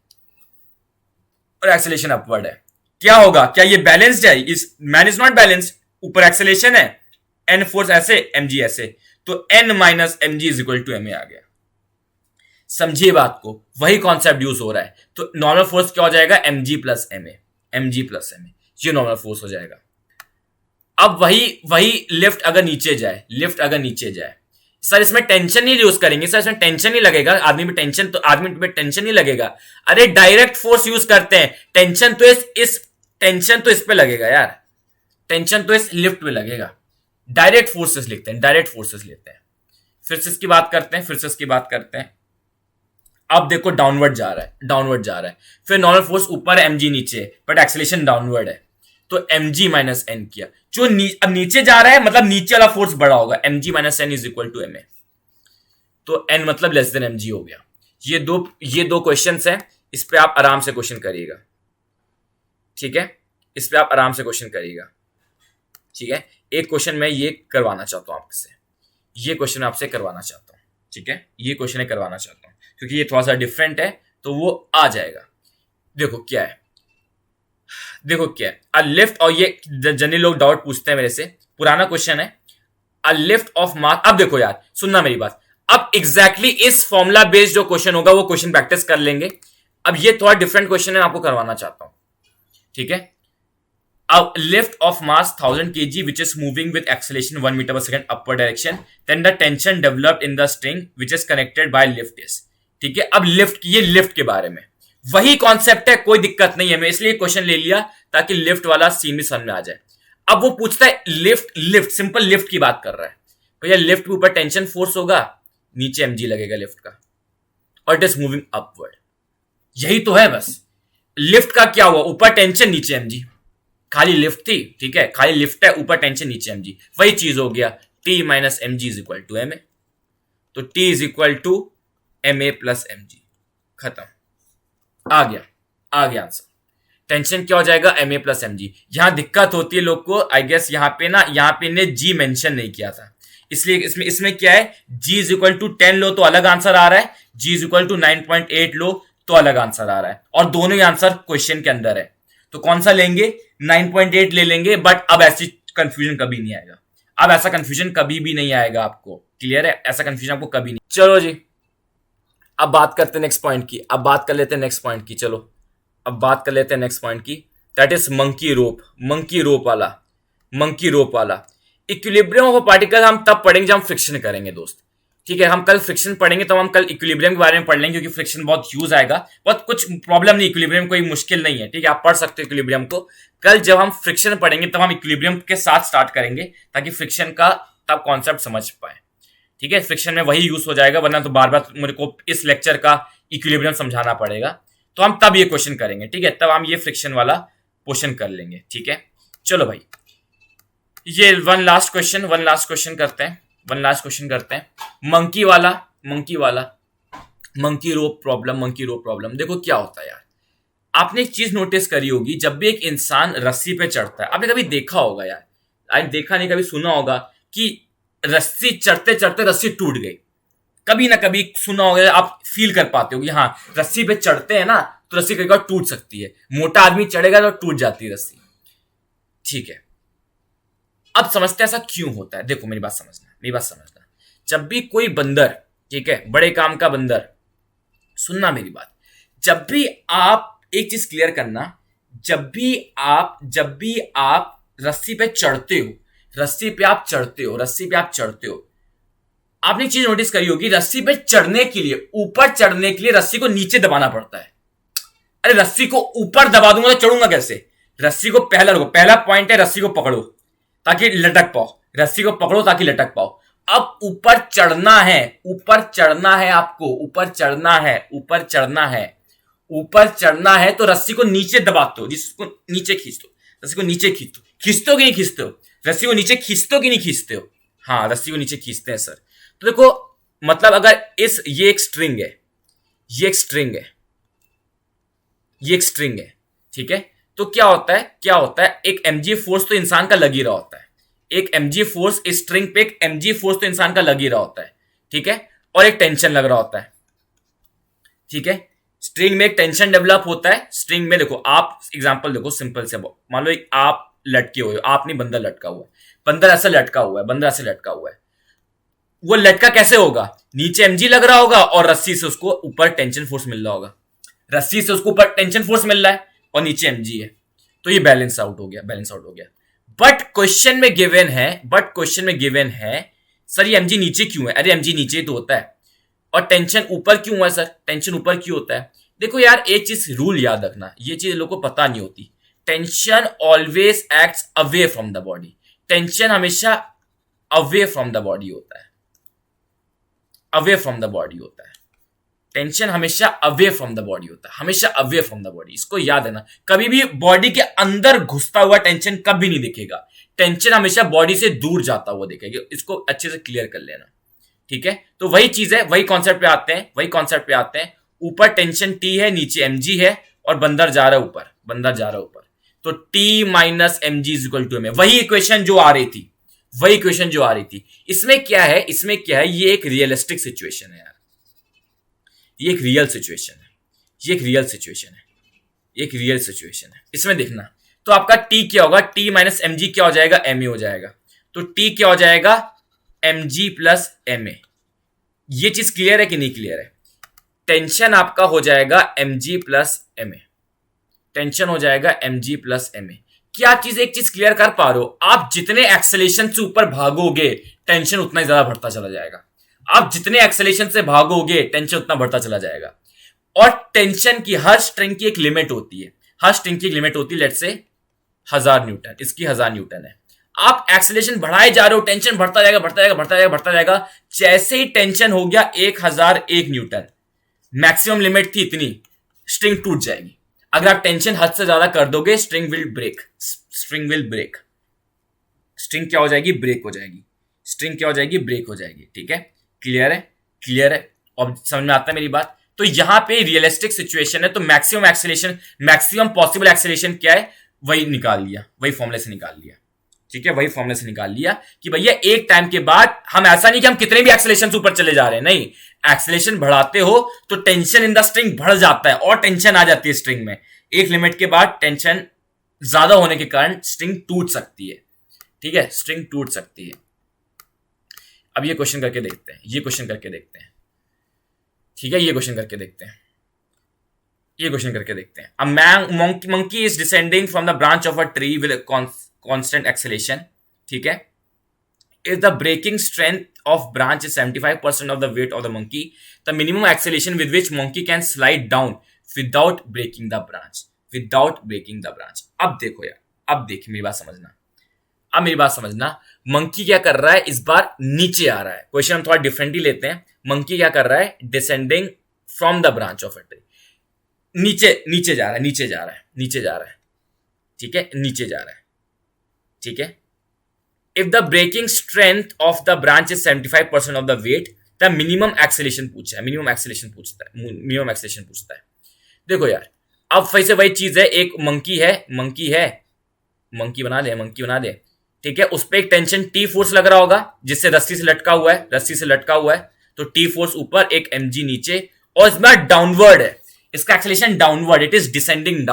और एक्सेलरेशन अपवर्ड है। क्या होगा, क्या ये बैलेंस्ड है, इस मैन इज नॉट बैलेंस्ड, ऊपर एक्सेलरेशन है, एन फोर्स ऐसे, एमजी ऐसे, तो N minus m g is equal to m a आ गया। समझिए बात को, वही कॉन्सेप्ट यूज हो रहा है। तो नॉर्मल फोर्स क्या हो जाएगा, MG plus MA, MG plus MA, ये नॉर्मल फोर्स हो जाएगा। अब वही लिफ्ट अगर नीचे जाए, लिफ्ट अगर नीचे जाए, सर इसमें टेंशन नहीं यूज करेंगे, सर इसमें टेंशन नहीं लगेगा, आदमी पे टेंशन, तो आदमी पे टेंशन नहीं लगेगा। अरे डायरेक्ट फोर्स यूज करते हैं, टेंशन तो टेंशन तो इस पे लगेगा यार, टेंशन तो इस लिफ्ट पे लगेगा। डायरेक्ट फोर्सेस लिखते हैं, डायरेक्ट फोर्सेस लेते हैं। फिर से इसकी बात करते हैं, फिर से इसकी बात करते हैं। अब देखो डाउनवर्ड जा रहा है, डाउनवर्ड जा रहा है, फिर नॉर्मल फोर्स ऊपर है, एमजी नीचे, बट एक्सेलरेशन डाउनवर्ड है, तो mg माइनस एन किया, जो अब नीचे जा रहा है, मतलब नीचे वाला फोर्स बड़ा होगा, mg minus N is equal to ma, तो n मतलब लेस देन mg हो गया। ये दो क्वेश्चंस हैं, इस पे आप आराम से क्वेश्चन करिएगा। ठीक है, इस पे आप आराम से क्वेश्चन करिएगा। ठीक है, एक क्वेश्चन मैं ये करवाना चाहता हूं आपसे, ये क्वेश्चन आपसे करवाना चाहता हूं, ठीक है, ये क्वेश्चन करवाना चाहता हूं क्योंकि ये थोड़ा सा डिफरेंट है तो वो आ जाएगा। देखो क्या है, देखो क्या है, अ लिफ्ट, और ये जनरली लोग डाउट पूछते हैं मेरे से, पुराना क्वेश्चन है, अ लिफ्ट ऑफ मास। अब देखो यार, सुनना मेरी बात, अब एग्जैक्टली इस फॉर्मूला बेस्ड जो क्वेश्चन होगा वो क्वेश्चन प्रैक्टिस कर लेंगे। अब ये थोड़ा डिफरेंट क्वेश्चन है, आपको करवाना चाहता हूं, ठीक है। A lift of mass 1000 kg which is moving with acceleration 1 meter per second upward direction, then the tension developed in the string which is connected by lift is, ठीक है। अब लिफ्ट की, ये लिफ्ट के बारे में वही कॉन्सेप्ट है, कोई दिक्कत नहीं है, मैं इसलिए क्वेश्चन ले लिया ताकि लिफ्ट वाला सीन भी समझ में आ जाए। अब वो पूछता है लिफ्ट, लिफ्ट सिंपल लिफ्ट की बात कर रहा है भैया, लिफ्ट के ऊपर टेंशन फोर्स होगा, नीचे mg लगेगा लिफ्ट का, और इट इज मूविंग अपवर्ड, यही तो है बस। लिफ्ट का क्या हुआ, ऊपर टेंशन नीचे mg, खाली लिफ्ट थी, ठीक है, खाली लिफ्ट है, ऊपर टेंशन नीचे mg, वही चीज हो गया, t minus M G is equal to M A, तो t is equal to M A plus M G, खत्म, आ गया आंसर। टेंशन क्या हो जाएगा, M A plus M G. यहां दिक्कत होती है लोग को, आई गेस यहाँ पे ना, यहाँ पे ने g मेंशन नहीं किया था, इसलिए इसमें क्या है, g इज इक्वल टू 10 लो तो अलग आंसर आ रहा है, g इज इक्वल टू 9.8 लो तो अलग आंसर आ रहा है, और दोनों ही आंसर क्वेश्चन के अंदर है, तो कौन सा लेंगे, 9.8 ले लेंगे। बट अब ऐसी कंफ्यूजन कभी नहीं आएगा, अब ऐसा कंफ्यूजन कभी भी नहीं आएगा आपको, क्लियर है, ऐसा कंफ्यूजन आपको कभी नहीं। चलो जी, अब बात करते हैं नेक्स्ट पॉइंट की, अब बात कर लेते हैं नेक्स्ट पॉइंट की, चलो अब बात कर लेते हैं नेक्स्ट पॉइंट की, that is monkey rope, monkey rope वाला, मंकी रोप वाला। इक्विलिब्रियम ऑफ पार्टिकल हम तब पढ़ेंगे जब हम फ्रिक्शन करेंगे दोस्त, ठीक है, हम कल फ्रिक्शन पढ़ेंगे तो हम कल इक्विलिब्रियम के बारे में पढ़ लेंगे, क्योंकि फ्रिक्शन बहुत यूज आएगा, बहुत कुछ प्रॉब्लम नहीं, इक्विलिब्रियम कोई मुश्किल नहीं है, ठीक है, आप पढ़ सकते हो इक्विलिब्रियम को। कल जब हम फ्रिक्शन पढ़ेंगे तब हम इक्विलिब्रियम के साथ स्टार्ट करेंगे, ताकि फ्रिक्शन का तब कॉन्सेप्ट समझ पाए, ठीक है, फ्रिक्शन में वही यूज हो जाएगा, वरना तो बार बार मेरे को इस लेक्चर का इक्विलिब्रियम समझाना पड़ेगा, तो हम तब ये क्वेश्चन करेंगे, ठीक है, तब हम ये फ्रिक्शन वाला क्वेश्चन कर लेंगे, ठीक है। चलो भाई, ये वन लास्ट क्वेश्चन करते हैं, मंकी वाला, मंकी रोप प्रॉब्लम। देखो क्या होता है यार, आपने एक चीज नोटिस करी होगी, जब भी एक इंसान रस्सी पे चढ़ता है, आपने कभी देखा होगा यार, आज देखा नहीं कभी सुना होगा कि रस्सी चढ़ते चढ़ते रस्सी टूट गई, कभी ना कभी सुना होगा, आप फील कर पाते हो कि हाँ, रस्सी पे चढ़ते हैं ना तो रस्सी कई बार टूट सकती है, मोटा आदमी चढ़ेगा तो टूट जाती है रस्सी, ठीक है। अब समझते हैं ऐसा क्यों होता है, देखो मेरी बात समझना, जब भी कोई बंदर, ठीक है, बड़े काम का बंदर, सुनना मेरी बात, जब भी आप एक चीज क्लियर करना, जब भी आप रस्सी पे चढ़ते हो, आपने एक चीज नोटिस करी होगी, रस्सी पे चढ़ने के लिए, ऊपर चढ़ने के लिए रस्सी को नीचे दबाना पड़ता है। अरे रस्सी को ऊपर दबा दूंगा तो चढ़ूंगा कैसे, रस्सी को पहला पॉइंट है, रस्सी को पकड़ो ताकि लटक पाओ, अब ऊपर चढ़ना है आपको, ऊपर चढ़ना है तो रस्सी को नीचे दबाते हो, जिसको नीचे रस्सी को नीचे खींचते हो कि नहीं खींचते हो, रस्सी को नीचे खींचते हो कि नहीं खींचते हो, हाँ रस्सी को नीचे खींचते हैं सर। तो देखो मतलब अगर ये एक स्ट्रिंग है, ठीक है, तो क्या होता है, एक mg फोर्स तो इंसान का लग ही रहा होता है, एक mg फोर्स इस स्ट्रिंग पे, एक mg फोर्स तो इंसान का लग ही रहा होता है, ठीक है, और एक टेंशन लग रहा होता है, ठीक है, स्ट्रिंग में एक टेंशन डेवलप होता है। स्ट्रिंग में देखो, आप एग्जांपल देखो, सिंपल से मान लो आप लटके हुए हो, आप नहीं, बंदर लटका हुआ है, बंदर ऐसे लटका हुआ है, वो लटका कैसे होगा, नीचे mg लग रहा होगा और रस्सी से उसको ऊपर टेंशन फोर्स मिल रहा होगा, और नीचे mg है, तो ये बैलेंस आउट हो गया। बट क्वेश्चन में गिवन है सर ये mg नीचे क्यों है, अरे mg नीचे तो होता है, और टेंशन ऊपर क्यों है सर, टेंशन ऊपर क्यों होता है। देखो यार, एक चीज रूल याद रखना, ये चीज लोगों को पता नहीं होती, tension always acts away from the body, tension हमेशा अवे फ्रॉम द बॉडी होता है, टेंशन हमेशा अवे फ्रॉम द बॉडी, इसको याद है ना, कभी भी बॉडी के अंदर घुसता हुआ टेंशन कभी नहीं दिखेगा, टेंशन हमेशा बॉडी से दूर जाता हुआ दिखेगा, इसको अच्छे से क्लियर कर लेना, ठीक है। तो वही चीज है, वही कॉन्सेप्ट पे आते हैं, ऊपर टेंशन T है, नीचे mg है, और बंदर जा रहा है ऊपर, तो T minus mg is equal to m, वही इक्वेशन जो आ रही थी, वही इक्वेशन जो आ रही थी। इसमें क्या है, ये एक रियलिस्टिक सिचुएशन है यार, ये एक रियल सिचुएशन है, इसमें देखना। तो आपका टी क्या होगा, टी माइनस एम जी क्या हो जाएगा, एम ए हो जाएगा। तो टी क्या हो जाएगा, M G plus M A. ये चीज क्लियर है कि नहीं क्लियर है? टेंशन आपका हो जाएगा M G plus M A, tension हो जाएगा M G plus M A. क्या चीज, एक चीज क्लियर कर पा रहे हो? आप जितने एक्सेलेरेशन से ऊपर भागोगे टेंशन उतना ही ज्यादा बढ़ता चला जाएगा। आप जितने एक्सेलेरेशन से भागोगे टेंशन उतना बढ़ता चला जाएगा। और टेंशन की हर स्ट्रिंग की एक लिमिट होती है, लेट्स से 1000 न्यूटन, इसकी 1000 न्यूटन है। आप एक्सेलेरेशन बढ़ाए जा रहे हो, टेंशन बढ़ता जाएगा। जैसे ही टेंशन हो गया 1001 न्यूटन, मैक्सिमम लिमिट थी इतनी, स्ट्रिंग टूट जाएगी। अगर आप टेंशन हद से ज्यादा कर दोगे स्ट्रिंग विल ब्रेक। स्ट्रिंग क्या हो जाएगी, ब्रेक हो जाएगी। ठीक है, क्लियर है। और समझ में आता है मेरी बात? तो यहां पे रियलिस्टिक सिचुएशन है, तो मैक्सिमम पॉसिबल एक्सेलेरेशन क्या है, वही निकाल लिया, वही फॉर्मूले से निकाल लिया। ठीक है, वही फॉर्मूले से निकाल लिया कि भैया एक टाइम के बाद हम, ऐसा नहीं कि हम कितने भी एक्सेलेरेशन ऊपर चले जा रहे हैं, नहीं, एक्सेलेरेशन बढ़ाते हो तो टेंशन इन द स्ट्रिंग बढ़ जाता है और टेंशन आ जाती है स्ट्रिंग में। एक लिमिट के बाद टेंशन ज्यादा होने के कारण स्ट्रिंग टूट सकती है। ठीक है, स्ट्रिंग टूट सकती है। अब ये क्वेश्चन करके देखते हैं, ठीक है, ये क्वेश्चन करके देखते हैं। A monkey is descending from the branch of a tree with a constant acceleration. ठीक है, if the breaking strength of branch is 75% of the weight of the monkey, the minimum acceleration with which monkey can slide down without breaking the branch. अब देखो यार, अब देखिए मेरी बात समझना। मंकी क्या कर रहा है, इस बार नीचे आ रहा है। क्वेश्चन हम थोड़ा डिफरेंटली लेते हैं। मंकी क्या कर रहा है, descending from the branch of a tree, नीचे जा रहा है। ठीक है, नीचे जा रहा है। ठीक है, if the breaking strength of the branch is 75% of the weight, the minimum acceleration पूछता है। देखो यार, अब फिर से वही चीज है, एक मंकी बना दे। ठीक है, उस पर एक टेंशन टी फोर्स लग रहा होगा, जिससे रस्सी से लटका हुआ है। तो टी फोर्स ऊपर, एक mg नीचे, और इसमें डाउनवर्ड है, इसका acceleration downward, it is descending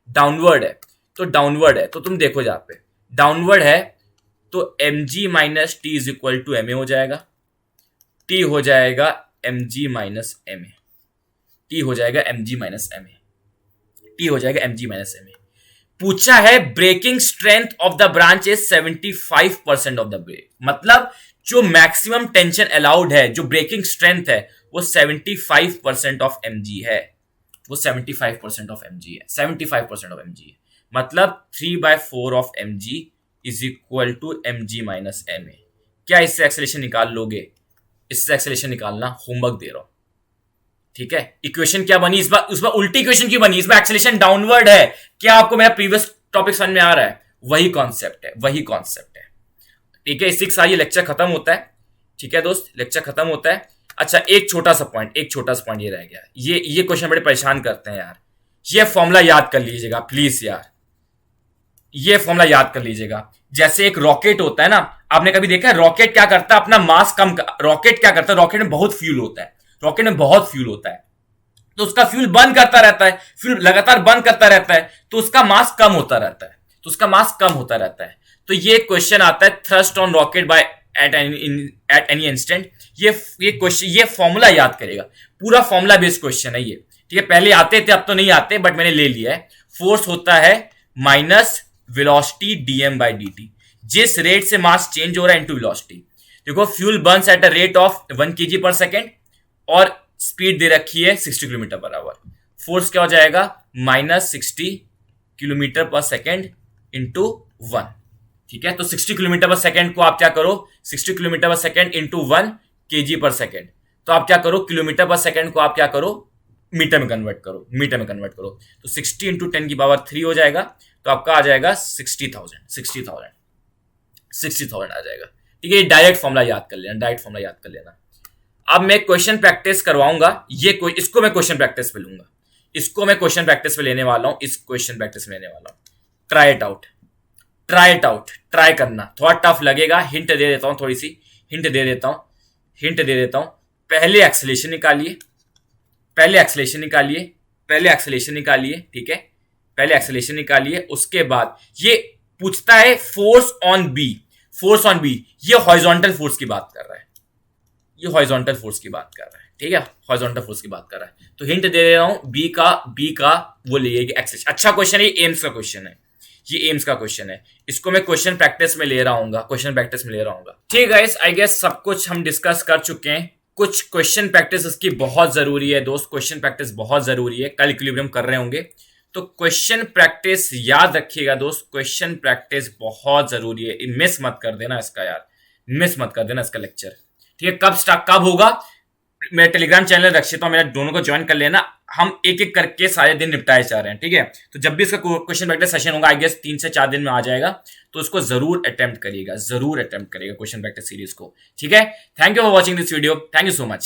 downward है। तो तुम देखो जहां पे डाउनवर्ड है, तो mg minus T is equal to ma हो जाएगा। टी हो जाएगा mg माइनस ma। पूछा है breaking strength of the branch is 75% of the break, मतलब जो मैक्सिमम टेंशन अलाउड है, जो ब्रेकिंग स्ट्रेंथ है, वो 75% ऑफ mg है। 75% ऑफ mg है, मतलब 3/4 of mg is equal to mg minus ma। क्या इससे एक्सेलेरेशन निकाल लोगे? इससे एक्सेलेरेशन निकालना होमवर्क दे रहा हूं। ठीक है, इक्वेशन क्या बनी इस बार? उल्टी इक्वेशन की बनी, इस बार एक्सेलेरेशन डाउनवर्ड है। क्या आपको मेरा प्रीवियस टॉपिक समझ में आ रहा है? वही कॉन्सेप्ट है। ठीक है, इसी के साथ ये लेक्चर खत्म होता है। ठीक है दोस्त, लेक्चर खत्म होता है। अच्छा, एक छोटा सा पॉइंट ये रह गया। ये क्वेश्चन बड़े परेशान करते हैं यार। ये फॉर्मूला याद कर लीजिएगा प्लीज यार, ये फॉर्मूला याद कर लीजिएगा। जैसे एक रॉकेट होता है ना, आपने कभी देखा है रॉकेट क्या करता है, अपना मास कम, रॉकेट क्या करता है, रॉकेट में बहुत फ्यूल होता है, तो उसका फ्यूल बंद करता रहता है, फ्यूल लगातार बंद करता रहता है, तो उसका मास कम होता रहता है। तो ये क्वेश्चन आता है, thrust on rocket by at any instant. ये फॉर्मूला याद करेगा, पूरा फॉर्मूला बेस्ड क्वेश्चन है ये। ठीक है, पहले आते थे, अब तो नहीं आते, बट मैंने ले लिया है। फोर्स होता है minus velocity dm by dt, जिस रेट से मास चेंज हो रहा है इनटू वेलोसिटी। देखो, fuel Burns at a rate of 1 kg पर सेकेंड और स्पीड दे रखी है 60 किलोमीटर पर आवर। फोर्स क्या हो जाएगा, माइनस 60 किलोमीटर पर सेकेंड इंटू 1। ठीक है, तो 60 किलोमीटर पर सेकेंड को आप क्या करो, 60 किलोमीटर पर सेकेंड इंटू 1 kg पर सेकेंड, तो आप क्या करो, किलोमीटर पर सेकेंड को आप क्या करो, मीटर में कन्वर्ट करो। तो 60 इंटू 10 की पावर 3 हो जाएगा, तो आपका आ जाएगा 60,000 आ जाएगा। ठीक है, डायरेक्ट फॉर्मूला याद कर लेना। अब मैं क्वेश्चन प्रैक्टिस करवाऊंगा, इसको मैं क्वेश्चन प्रैक्टिस पे लूंगा, इसको मैं क्वेश्चन प्रैक्टिस पे लेने वाला हूं, try it out. Try it out, try करना, थोड़ा टफ लगेगा, हिंट दे देता हूं, थोड़ी सी हिंट दे देता हूं। पहले एक्सेलेरेशन निकालिए, ठीक है, पहले एक्सेलेरेशन निकालिए, उसके बाद ये पूछता है फोर्स ऑन बी, ये हॉरिजॉन्टल फोर्स की बात कर रहा है, ठीक है, हॉरिजॉन्टल फोर्स की बात कर रहा है। तो हिंट दे दे रहा हूं, बी का वो लेगा एक्सेलेरेशन। अच्छा क्वेश्चन है, एम्स का क्वेश्चन है, इसको मैं क्वेश्चन प्रैक्टिस में ले रहा हूँ। ठीक है, आई गेस सब कुछ हम डिस्कस कर चुके हैं। कुछ क्वेश्चन प्रैक्टिस इसकी बहुत जरूरी है दोस्त, क्वेश्चन प्रैक्टिस बहुत जरूरी है, कल इक्विलिब्रियम कर रहे होंगे तो क्वेश्चन प्रैक्टिस याद रखिएगा दोस्त, क्वेश्चन प्रैक्टिस बहुत जरूरी है, मिस मत कर देना इसका यार, मिस मत कर देना इसका लेक्चर, ठीक है। कब होगा, मेरा टेलीग्राम चैनल रक्षिता, मेरा दोनों को ज्वाइन कर लेना, हम एक एक करके सारे दिन निपटाए जा रहे हैं, ठीक है। तो जब भी इसका क्वेश्चन प्रैक्टिस सेशन होगा, आई गेस 3 से 4 दिन में आ जाएगा, तो उसको जरूर अटेम्प्ट करिएगा क्वेश्चन प्रैक्टिस सीरीज को, ठीक है। Thank you for watching this video, thank you so much.